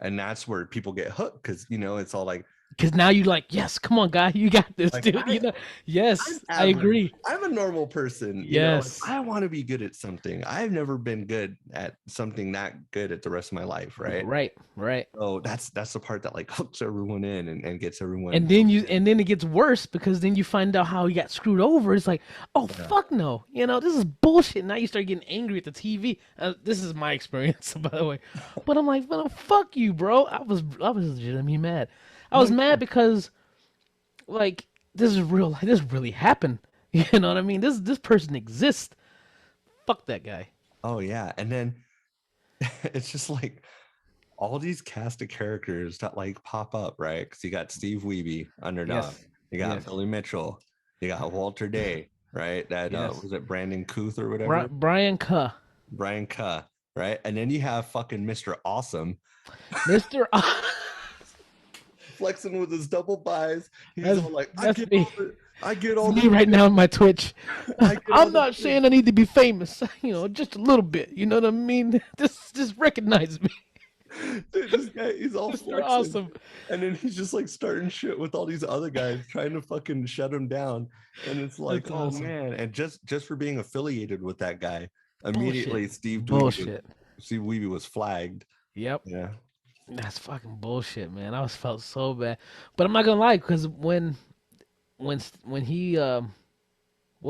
And that's where people get hooked because it's all Because now you like, yes, come on, guy, you got this, like dude. You know, I'm yes, I average. agree. I'm a normal person, like Yes. I want to be good at something. I've never been good at something that good at the rest of my life, right? Right. Right. So that's the part that like hooks everyone in and gets everyone. And then it gets worse because then you find out how he got screwed over. It's like, oh Yeah. fuck no, this is bullshit. Now you start getting angry at the TV. This is my experience, by the way. But I'm like, well, fuck you, bro. I was legitimately mad. I No, was yeah. mad because like this is real. This really happened. You know what I mean? This person exists. Fuck that guy. Oh yeah. And then it's just like all these cast of characters that like pop up, right? Because you got Steve Wiebe, underdog. Yes. You got Yes. Billy Mitchell. You got Walter Day, right? That Yes. was it Brandon Kuth or whatever? Brian Cuh. Brian Kuh, right? And then you have fucking Mr. Awesome Mr. flexing with his double buys. He's that's all like, that's me. I get It's all me the right now on my Twitch. I get all I'm the not saying I need to be famous, just a little bit. You know what I mean? Just recognize me, dude, this guy, he's all Mr. flexing. Awesome. And then he's just like starting shit with all these other guys trying to fucking shut him down. And it's like, That's oh awesome. man. And just for being affiliated with that guy, Bullshit. immediately Bullshit. Steve Wiebe was flagged. Yep. Yeah. That's fucking bullshit, man. I was felt so bad, but I'm not gonna lie, because when when he what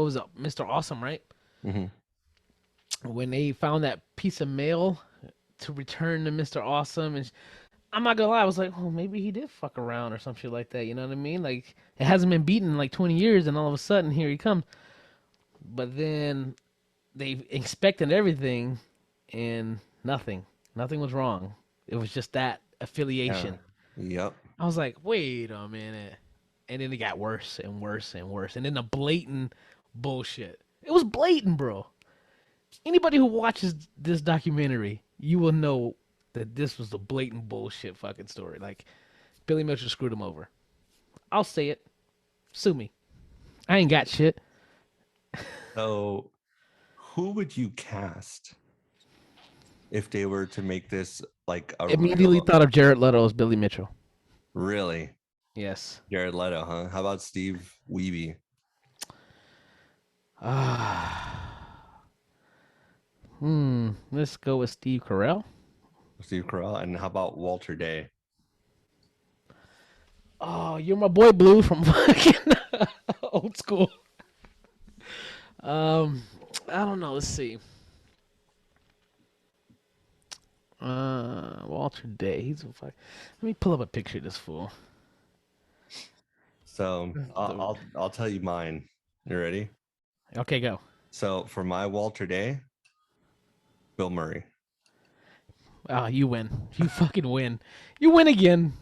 was it, Mr. Awesome, right? Hmm. When they found that piece of mail to return to Mr. Awesome, and I'm not gonna lie, I was like, oh, maybe he did fuck around or some shit like that. You know what I mean? Like it hasn't been beaten in like 20 years, and all of a sudden here he comes. But then they inspected everything, and nothing was wrong. It was just that Yeah. affiliation. Yep. I was like, wait a minute. And then it got worse and worse and worse. And then the blatant bullshit. It was blatant, bro. Anybody who watches this documentary, you will know that this was the blatant bullshit fucking story. Like, Billy Mitchell screwed him over. I'll say it. Sue me. I ain't got shit. So, who would you cast if they were to make this like a Immediately real, thought of Jared Leto as Billy Mitchell. really Yes. Jared Leto, huh? How about Steve Weeby? Let's go with Steve Carell. Steve Carell, and how about Walter Day? Oh, you're my boy Blue from fucking old school. Um, I don't know. Let's see. Walter Day. He's a fuck. Let me pull up a picture of this fool. So The- I'll tell you mine. You ready? Okay, go. So for my Walter Day, Bill Murray. Ah, you win. You fucking win. You win again.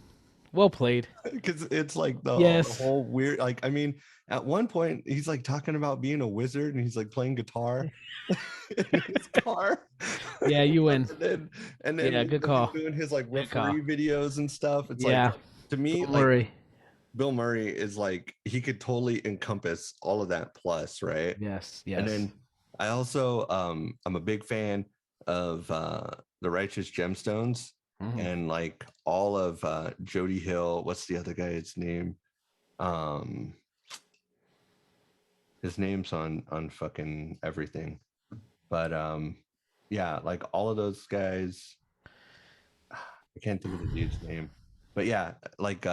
Well played. Because it's like the Yes. whole weird, like, I mean, at one point he's like talking about being a wizard and he's like playing guitar in his car. Yeah, you win. and then Yeah, he's good like call. doing his like Good call. referee videos and stuff. It's like, Yeah, to me, Bill like, Murray. Bill Murray is like, he could totally encompass all of that plus, right? Yes, And yes. then I also I'm a big fan of the Righteous Gemstones, Mhm. and like all of Jody Hill. What's the other guy's name? Um, his name's on fucking everything. But yeah, like all of those guys. I can't think of the dude's name. But yeah, like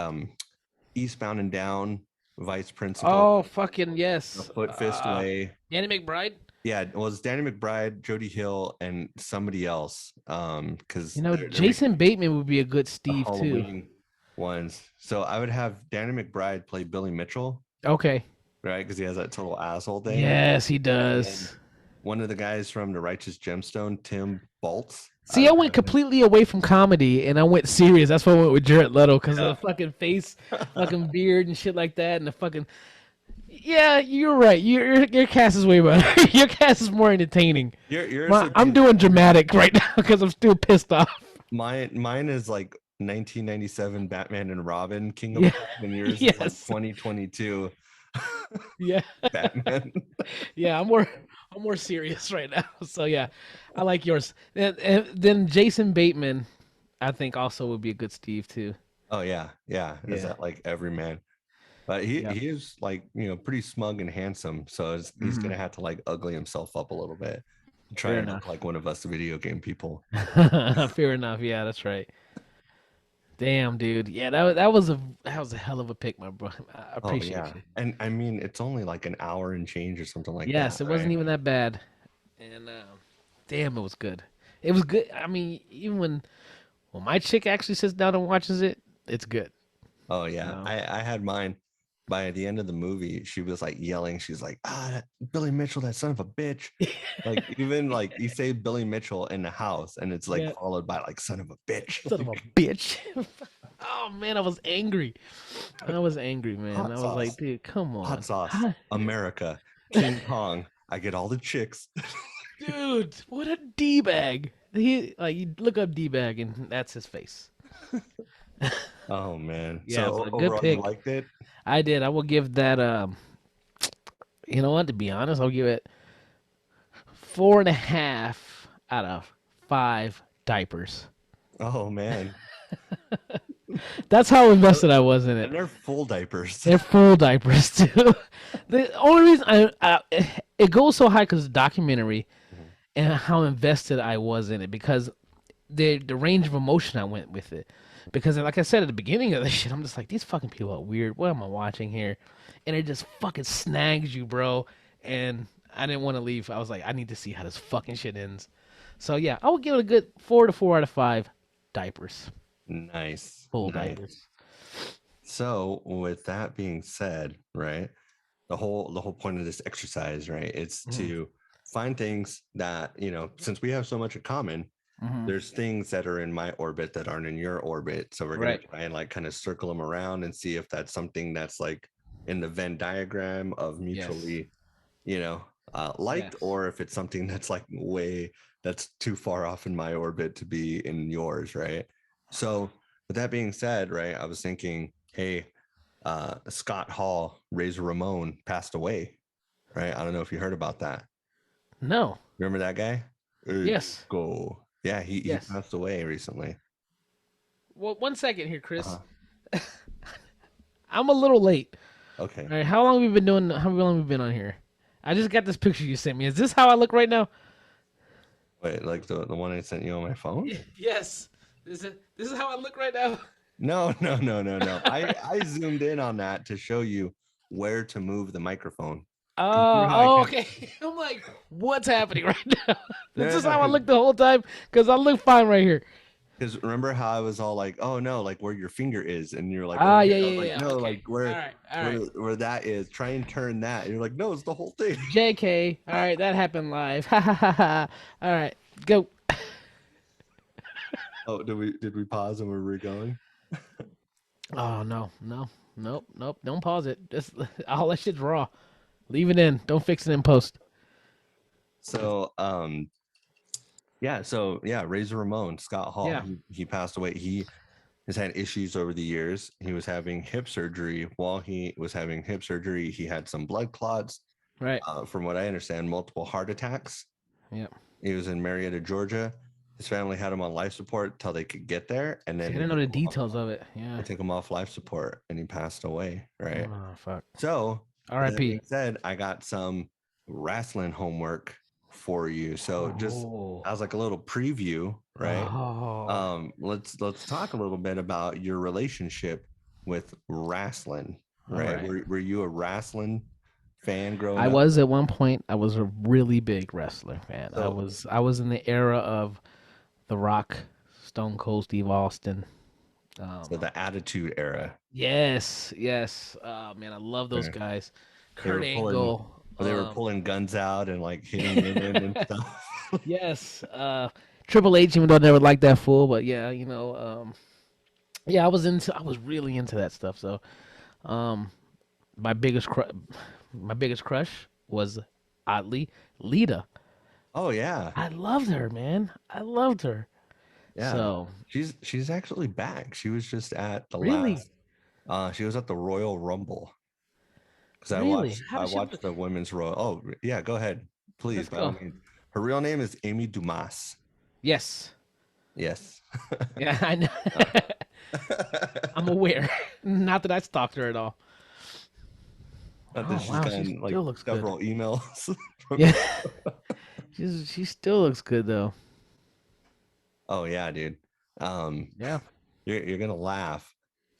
Eastbound and Down, Vice Principal, Oh, fucking The yes. Foot Fist Way. Danny McBride. Yeah, it was Danny McBride, Jody Hill, and somebody else. Because You know, they're making Jason Bateman would be a good the Steve too. Halloween ones. So I would have Danny McBride play Billy Mitchell, Okay. right? Because he has that total asshole thing. Yes, he And then does. one of the guys from the Righteous Gemstone, Tim Baltz. I See, I would went have him. completely away from comedy and I went serious. That's why I went with Jared Leto because of Yeah. the fucking face, fucking beard and shit like that, and the fucking. Yeah, you're right. Your cast is way better. Your cast is more entertaining. Yours would I'm be doing dramatic right now because I'm still pissed off. mine is like 1997 Batman and Robin, King of Yeah. Pop, and yours is like Yes. 2022 Yeah. Batman. Yeah. I'm more serious right now. So yeah, I like yours. And then Jason Bateman, I think also would be a good Steve too. Oh yeah, yeah. Is Yeah. that like every man? But he Yeah. he is like, pretty smug and handsome, so he's Hmm. gonna have to like ugly himself up a little bit, try Fair and look enough. like one of us video game people. Fair enough. Yeah, that's right. Damn, dude. Yeah, that was a hell of a pick, my bro. I Oh appreciate yeah, you. and I mean it's only like an hour and change or something like that, Yes, it wasn't right? even that bad, and damn, it was good. It was good. I mean, even when my chick actually sits down and watches it, it's good. Oh You yeah, know. I had mine. By the end of the movie, she was like yelling. She's like, Billy Mitchell, that son of a bitch. Like even like you say Billy Mitchell in the house, and it's like Yeah, followed by like son of a bitch. son of a bitch. Oh man, I was angry. I was angry, man. Hot I was like, sauce, dude, come hot on. sauce, Huh? America, King Kong. I get all the chicks. Dude, what a d bag. He like you look up d bag and that's his face. Oh man. Yeah, So but a good overall, you pick. liked it? I did. I will give that. You know what? To be honest, I'll give it 4.5 out of 5 diapers. Oh man. That's how invested I was in it. And they're full diapers. They're full diapers too. The only reason it goes so high because it's a documentary Mhm. and how invested I was in it because the range of emotion I went with it, because like I said at the beginning of the shit, I'm just like, these fucking people are weird. What am I watching here? And it just fucking snags you, bro. And I didn't want to leave. I was like, I need to see how this fucking shit ends. So yeah, I would give it a good 4 out of 5 diapers, Nice, full nice. diapers. So with that being said, right, the whole point of this exercise, right, it's Hmm. to find things that, since we have so much in common, Hmm. there's things that are in my orbit that aren't in your orbit. So we're gonna Right. try and like kind of circle them around and see if that's something that's like in the Venn diagram of Yes. mutually, you know, liked, Yes. or if it's something that's like way that's too far off in my orbit to be in yours, right? So with that being said, right, I was thinking, hey, Scott Hall, Razor Ramon passed away, right? I don't know if you heard about that. No. Remember that guy? Hey, Yes. go. Yeah, he Yes. passed away recently. Well, 1 second here, Chris. Uh-huh. I'm a little late. Okay. All right, how long have we been doing? How long have we been on here? I just got this picture you sent me. Is this how I look right now? Wait, like the one I sent you on my phone? Yes. This is how I look right now. No, no, no, no, no. I zoomed in on that to show you where to move the microphone. You see how I Oh, can okay. I'm like, what's happening right now? This no, is no, how I no, look the whole time because I look fine right here. because remember how I was all like, oh no, like where your finger is, and you're like Ah, over yeah, here. I was yeah, like, yeah. no, Okay. like All where right. All where right. where that is. Try and turn that. And you're like, no, it's the whole thing. JK. All right, that happened live. Ha ha ha ha. All right, go. Oh, did we pause and where we're going? Oh no, no, nope, nope. Don't pause it. Just all that shit's raw. Leave it in. Don't fix it in post. So yeah, Razor Ramon, Scott Hall, Yeah. he passed away. He has had issues over the years. He was having hip surgery. While he was having hip surgery, he had some blood clots. Right. From what I understand, multiple heart attacks. Yeah. He was in Marietta, Georgia. His family had him on life support till they could get there, and See, then I didn't know the details of it. they Yeah. took him off life support, and he passed away. Right. Oh fuck. So, with that R.I.P. being said, I got some wrestling homework for you. So, just Oh. as like a little preview, right? Oh. Let's talk a little bit about your relationship with wrestling, All right? right. Were you a wrestling fan growing I up? was at one point. I was a really big wrestler fan. I So, was. I was in the era of The Rock, Stone Cold Steve Austin. so Um, the Attitude Era, yes, yes. Man, I love those where guys. they Kurt were pulling, Angle. where they were pulling guns out and like hitting women and stuff. Yes. Triple H, even though I never liked that fool, but yeah, yeah, I was into. I was really into that stuff. So, um, my my biggest crush was oddly Lita. Oh yeah, I loved her, man. I loved her. yeah. So She's actually back. She was just at the really, last. She was at the Royal Rumble because I really, watched how I does she look? watched the women's Royal. Oh yeah, go ahead, please. Let's By all go. means. Her real name is Amy Dumas. Yes. Yes. Yeah, I know. Uh, I'm aware. Not that I stalked her at all. Not that Oh she's wow, she gotten like still looks good. several emails from Yeah, you. she still looks good though. Oh yeah, dude. Um, Yeah. you're gonna laugh,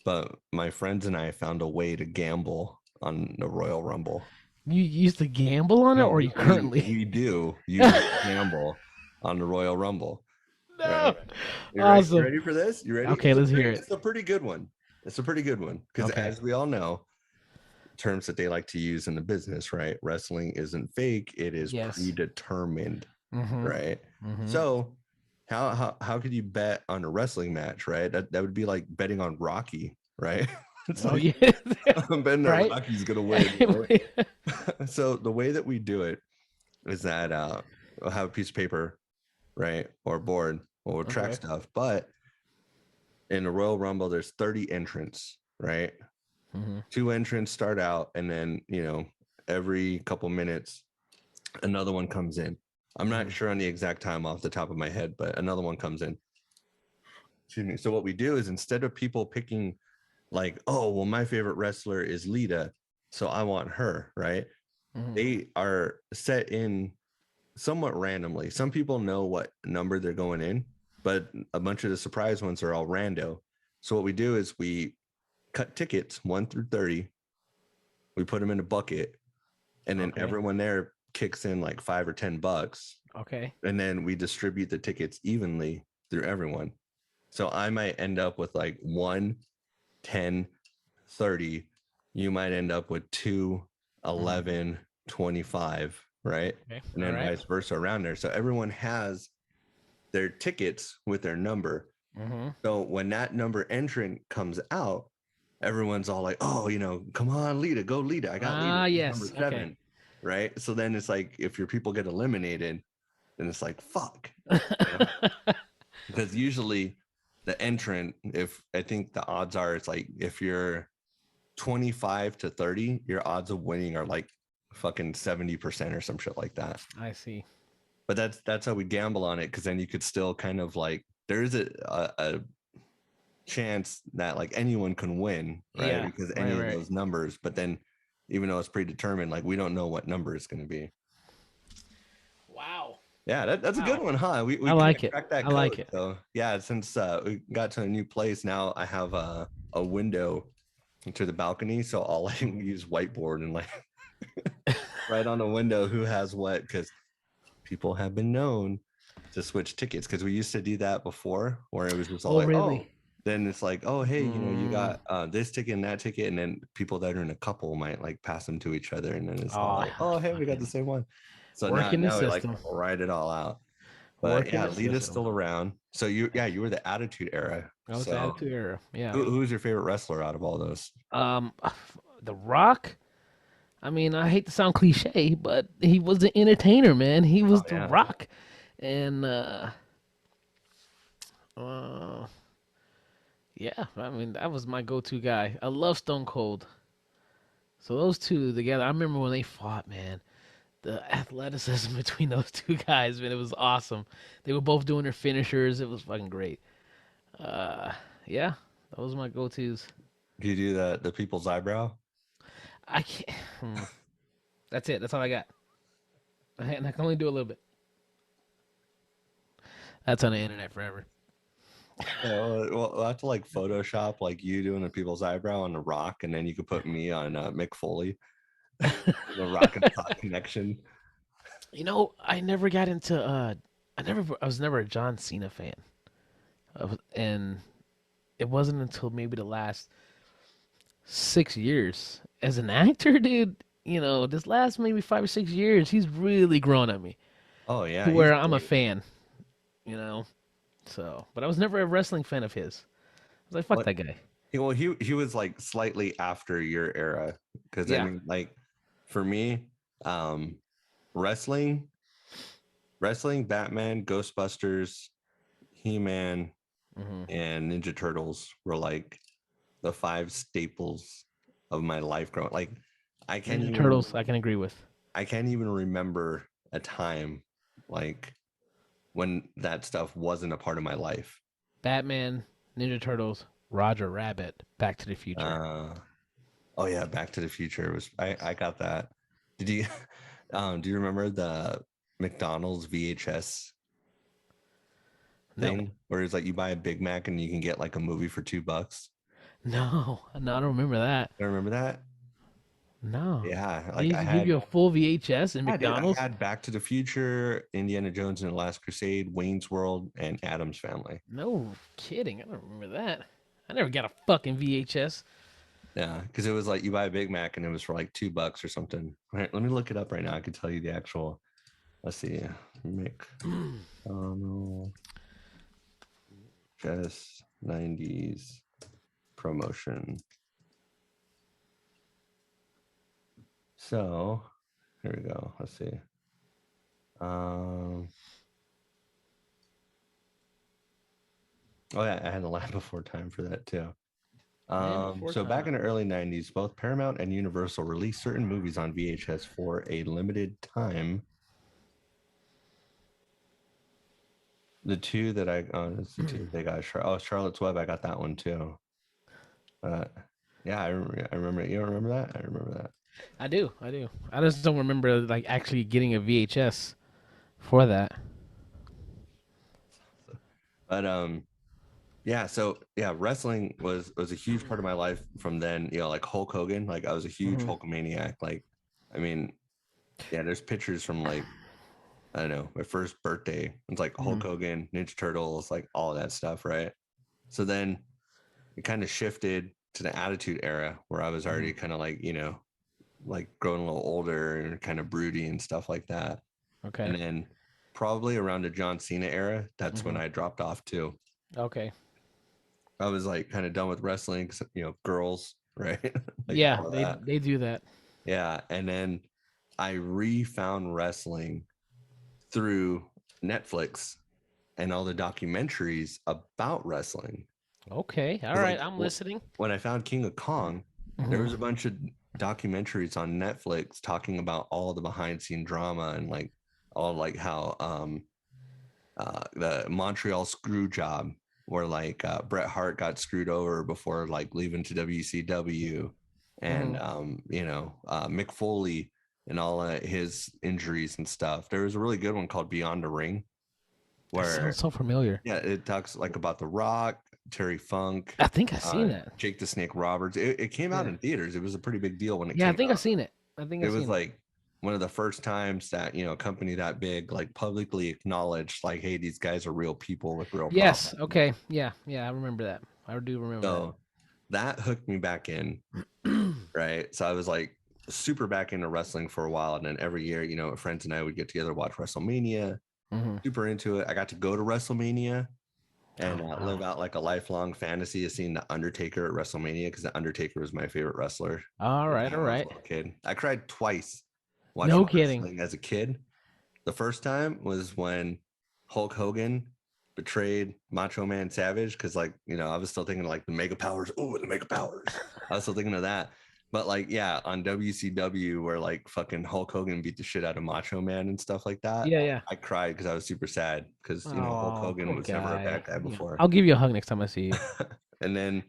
but my friends and I found a way to gamble on the Royal Rumble. You used to gamble on it, No, or you currently? we do use it to gamble on the Royal Rumble. No. Right. You ready? You Awesome. ready for this? You ready? Okay, let's hear it. It's a pretty good one. It's a pretty good one because, Okay. as we all know, terms that they like to use in the business, right? Wrestling isn't fake; it is Yes. predetermined, Mm-hmm. right? Mm-hmm. So, how could you bet on a wrestling match, right? That would be like betting on Rocky, right? It's Oh like yeah. I'm betting that Right. Rocky's gonna win, right? So the way that we do it is that we'll have a piece of paper, right, or a board, or we'll track Okay. stuff, but in the Royal Rumble, there's 30 entrants, right? Mm-hmm. Two entrants start out, and then every couple minutes, another one comes in. I'm not Mm-hmm. sure on the exact time off the top of my head, but another one comes in. Excuse me. So what we do is instead of people picking like, oh, well, my favorite wrestler is Lita, so I want her, right? Mm-hmm. They are set in somewhat randomly. Some people know what number they're going in, but a bunch of the surprise ones are all rando. So what we do is we cut tickets 1 through 30. We put them in a bucket, and then Okay. everyone there kicks in like $5 or $10, Okay. and then we distribute the tickets evenly through everyone. So I might end up with like 1, 10, 30. You might end up with 2, Mm. 11, 25, right? Okay. And All then right. vice versa around there. So everyone has their tickets with their number. Mm-hmm. So when that number entrant comes out, everyone's all like, "Oh, come on, Lita, go Lita. I got Lita. Ah, She's number yes. Okay. 7." Right. So then it's like if your people get eliminated, then it's like fuck. You know? Because usually the entrant, if I think the odds are it's like if you're 25 to 30, your odds of winning are like fucking 70% or some shit like that. I see. But that's how we gamble on it, because then you could still kind of like there is a chance that like anyone can win, right? Yeah. Because Right. any of Right. those numbers, but then even though it's predetermined, like we don't know what number it's going to be. Wow. Yeah, that's a good Wow. one, huh? We I kind of like it. cracked that I like code. it. So yeah, since we got to a new place now, I have a window to the balcony, so I'll like Mhm. use whiteboard and like right on the window who has what, because people have been known to switch tickets, because we used to do that before where it was just all Oh, like, really? oh, then it's like, oh, hey, you Mm. got this ticket and that ticket, and then people that are in a couple might like pass them to each other, and then it's all Oh, like, oh, hey, we got the fucking same one. So now working the now we like system. write it all out. But Working yeah, the Lita's system. still around. So you were the Attitude Era. I was the So Attitude Era. Yeah. who's your favorite wrestler out of all those? Um, The Rock. I mean, I hate to sound cliche, but he was an entertainer, man. He Oh was The yeah. Rock, and uh, yeah. I mean, that was my go-to guy. I love Stone Cold. So those two together, I remember when they fought, man. The athleticism between those two guys, man, it was awesome. They were both doing their finishers. It was fucking great. Uh, yeah, those were my go-tos. Do you do the people's eyebrow? I can't. That's it. That's all I got. And I can only do a little bit. That's on the internet forever. Yeah, well, we'll have to like Photoshop like you doing the people's eyebrow on the Rock, and then you could put me on Mick Foley, the Rock and Sock connection. I never got into. I was never a John Cena fan, and it wasn't until maybe the last 6 years as an actor, dude. This last maybe 5 or 6 years, he's really grown on me Oh yeah, to he's where I'm a great. fan. You know, but I was never a wrestling fan of his. I was like, fuck What? that guy. Well, he was like slightly after your era, because I Yeah. mean, like for me, um, wrestling, Batman, Ghostbusters, He-Man, Hmm. and Ninja Turtles were like the five staples of my life growing. Like I can't Ninja even Turtles, I can agree with. I can't even remember a time like when that stuff wasn't a part of my life. Batman, Ninja Turtles, Roger Rabbit, Back to the Future. Uh, oh yeah, Back to the Future was I got that. Did you do you remember the McDonald's VHS No, thing where it's like you buy a Big Mac and you can get like a movie for $2? no, no, I don't remember that. I remember that. No, Yeah, they like used to give you a full VHS in dude, I McDonald's. had Back to the Future, Indiana Jones and the Last Crusade, Wayne's World, and Adam's Family. No kidding, I don't remember that. I never got a fucking VHS. Yeah, because it was like you buy a Big Mac and it was for like $2 or something. All right, let me look it up right now. I can tell you the actual. Let's see, McDonald's just 90s promotion. So here we go. Let's see. Um, oh yeah, I had the Land Before Time for that too. Man, before So back time. in the early 90s, both Paramount and Universal released certain movies on VHS for a limited time. The two that it's the two they got. Charlotte's Web, I got that one too. Yeah, I remember. You don't remember that? I remember that. I do, I do. I just don't remember like actually getting a VHS for that. But yeah, so yeah, wrestling was a huge part of my life from then. You know, like Hulk Hogan, like I was a huge Hmm. Hulkamaniac. Like, I mean, yeah, there's pictures from like I don't know my first birthday. It's like Hmm. Hulk Hogan, Ninja Turtles, like all of that stuff, right? So then it kind of shifted to the Attitude Era where I was already Hmm. kind of like like growing a little older and kind of broody and stuff like that. Okay. And then probably around the John Cena era, that's when Hmm. I dropped off too. Okay. I was like kind of done with wrestling, 'cause, girls, right? Like Yeah, all of they that. they do that. Yeah. And then I refound wrestling through Netflix and all the documentaries about wrestling. Okay. All Because right. like I'm listening. when I found King of Kong, there Hmm. was a bunch of documentaries on Netflix talking about all the behind scene drama and like all like how the Montreal screw job where like Bret Hart got screwed over before like leaving to WCW and Hmm. Mick Foley and all his injuries and stuff. There was a really good one called Beyond the Ring That sounds where so familiar. yeah, it talks like about The Rock, Terry Funk, I think I've seen that. Jake the Snake Roberts. It came out Yeah. in theaters. It was a pretty big deal when it Yeah, I came think I've out. seen it. I think It I've was seen it. like one of the first times that a company that big like publicly acknowledged like, hey, these guys are real people with real Yes. problems. Okay. Yeah. Yeah. I remember that. I do remember that. So that hooked me back in, right? So I was like super back into wrestling for a while, and then every year, friends and I would get together, watch WrestleMania. Hmm. Super into it. I got to go to WrestleMania and Oh live wow. out like a lifelong fantasy of seeing the Undertaker at WrestleMania because the Undertaker was my favorite wrestler All at the right. All time I was a right. little kid. I cried twice No watching kidding. wrestling as a kid. The first time was when Hulk Hogan betrayed Macho Man Savage because, like, I was still thinking like the Mega Powers. Oh, the Mega Powers. I was still thinking of that. But like, yeah, on WCW where like fucking Hulk Hogan beat the shit out of Macho Man and stuff like that, Yeah. Yeah. I cried because I was super sad because Hulk Oh, Hogan poor was never a guy. bad guy Yeah. before. I'll give you a hug next time I see you. And then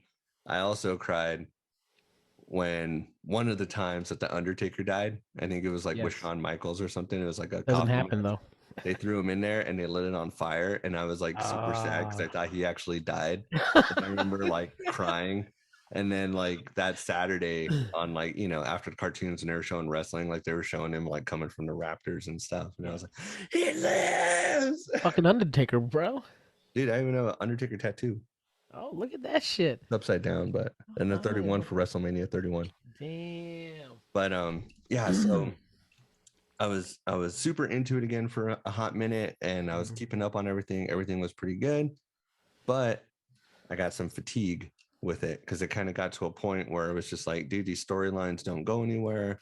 I also cried when one of the times that the Undertaker died. I think it was like with Yes. Shawn Michaels or something. It was like a Doesn't coffin happen match. though. They threw him in there and they lit it on fire, and I was like super sad because I Ah. thought he actually died. And I remember like crying. And then like that Saturday on like after the cartoons and they were showing wrestling, like they were showing him like coming from the Raptors and stuff, and I Yeah. was like, he lives, Fucking Undertaker, bro. dude. I even have an Undertaker tattoo. Oh, look at that shit. It's upside down, but and the Oh, yeah, 31 look for at WrestleMania 31. damn. But yeah, so I was super into it again for a hot minute, and I was Mhm. keeping up on everything. Everything was pretty good, but I got some fatigue with it because it kind of got to a point where it was just like, dude, these storylines don't go anywhere.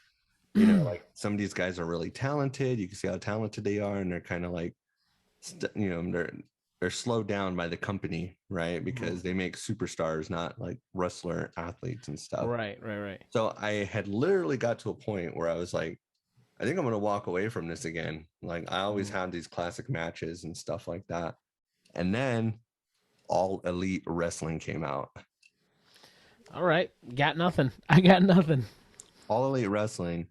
Like some of these guys are really talented. You can see how talented they are, and they're kind of like, they're slowed down by the company, right? Mhm. Because they make superstars, not like wrestler athletes and stuff. Right, right, right. So I had literally got to a point where I was like, I think I'm going to walk away from this again. Like I always Mhm. had these classic matches and stuff like that. And then All Elite Wrestling came out. All right. Got nothing. I got nothing. All Elite Wrestling,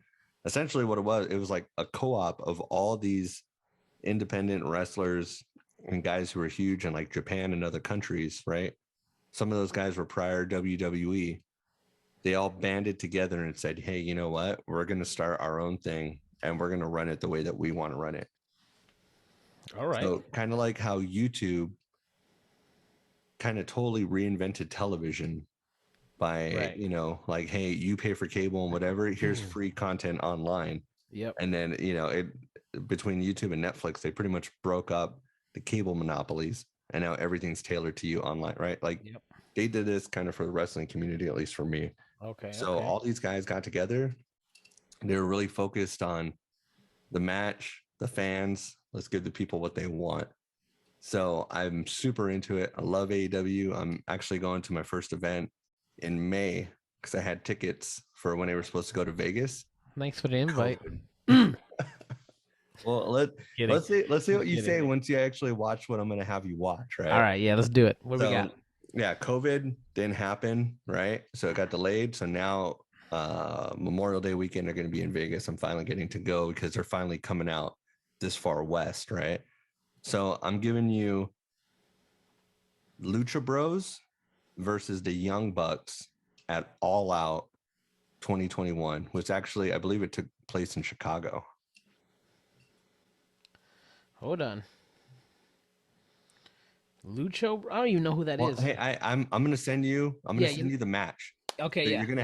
essentially what it was like a co-op of all these independent wrestlers and guys who were huge in like Japan and other countries, right? Some of those guys were prior WWE. They all banded together and said, hey, you know what? We're going to start our own thing and we're going to run it the way that we want to run it. All right. So, kind of like how YouTube kind of totally reinvented television by, Right. like, hey, you pay for cable and whatever, here's Mhm. free content online. Yep. And then, it between YouTube and Netflix, they pretty much broke up the cable monopolies and now everything's tailored to you online, right? Like Yep. they did this kind of for the wrestling community, at least for me. Okay. So Okay. all these guys got together. They were really focused on the match, the fans. Let's give the people what they want. So I'm super into it. I love AEW. I'm actually going to my first event in May because I had tickets for when they were supposed to go to Vegas. Thanks for the invite. COVID. Kidding. Well, let's see I'm what you say kidding. once you actually watch what I'm going to have you watch, All right? right. Yeah. Let's do it. What we got? So yeah, COVID didn't happen, right? So it got delayed. So now Memorial Day weekend they're going to be in Vegas. I'm finally getting to go because they're finally coming out this far west, right? So I'm giving you Lucha Bros versus the Young Bucks at All Out 2021, which actually I believe it took place in Chicago. Hold on. Lucho? I don't even know who that Well, is. hey, I'm gonna send you. I'm gonna Yeah, send you the match. okay, So yeah. you're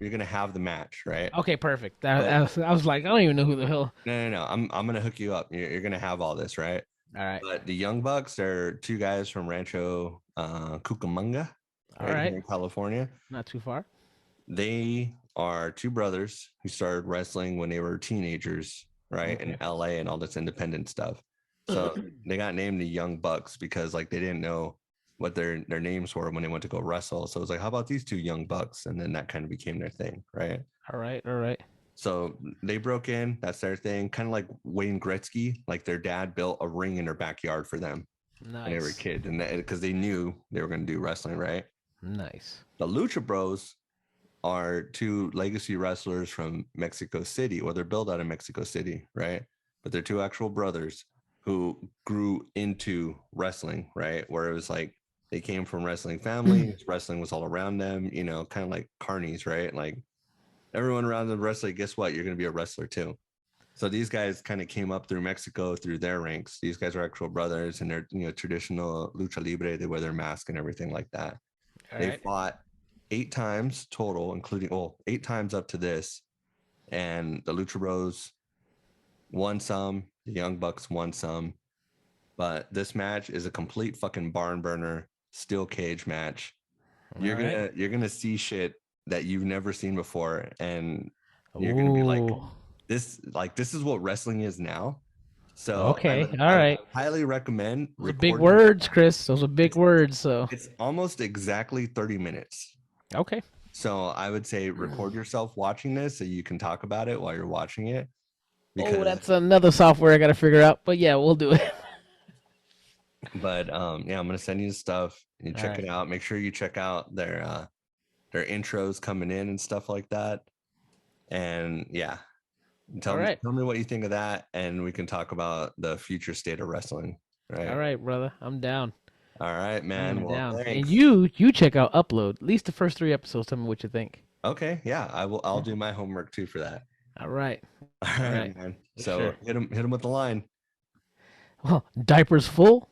gonna have the match, right? Okay, perfect. But I was like, I don't even know who the hell. no. I'm gonna hook you up. You're gonna have all this, right? All right. But the Young Bucks are two guys from Rancho Cucamonga, All right right. here in California. Not too far. They are two brothers who started wrestling when they were teenagers, right, in Okay. LA and all this independent stuff. So they got named the Young Bucks because like they didn't know what their names were when they went to go wrestle. So it was like, how about these two Young Bucks? And then that kind of became their thing, right? All right. All right. So they broke in. That's their thing. Kind of like Wayne Gretzky, like their dad built a ring in their backyard for them when they were Nice. kids, and because they knew they were going to do wrestling, right? Nice. The Lucha Bros are two legacy wrestlers from Mexico City, or they're built out of Mexico City, right? But they're two actual brothers who grew into wrestling, right? Where it was like they came from wrestling families, wrestling was all around them, you know, kind of like carnies, right? Like everyone around the wrestling, guess what? You're going to be a wrestler too. So these guys kind of came up through Mexico through their ranks. These guys are actual brothers and they're, you know, traditional lucha libre. They wear their mask and everything like that. All They right. fought 8 times total, including 8 times up to this. And the Lucha Bros won some, the Young Bucks won some. But this match is a complete fucking barn burner, steel cage match. All right. You're gonna see shit that you've never seen before, and you're gonna be Ooh. this is what wrestling is now. So Okay. All I would right. highly recommend Those are big recording. words, Chris. Those are big It's words. So, it's almost exactly 30 minutes. okay. So I would say record yourself watching this so you can talk about it while you're watching it. Oh, Because that's another software I got to figure out. But yeah, we'll do it. but yeah, I'm gonna send you the stuff. You All check right. it out. Make sure you check out their intros coming in and stuff like that. And yeah, All right. tell me what you think of that, and we can talk about the future state of wrestling. All Right. right, brother. I'm down. All right, man. I'm Well, down. And thanks. you check out Upload. At least the first 3 episodes. Tell me what you think. Okay, yeah, I will. I'll do my homework too for that. All right. All All right, right. man. For So sure. hit him with the line. Well, diapers full.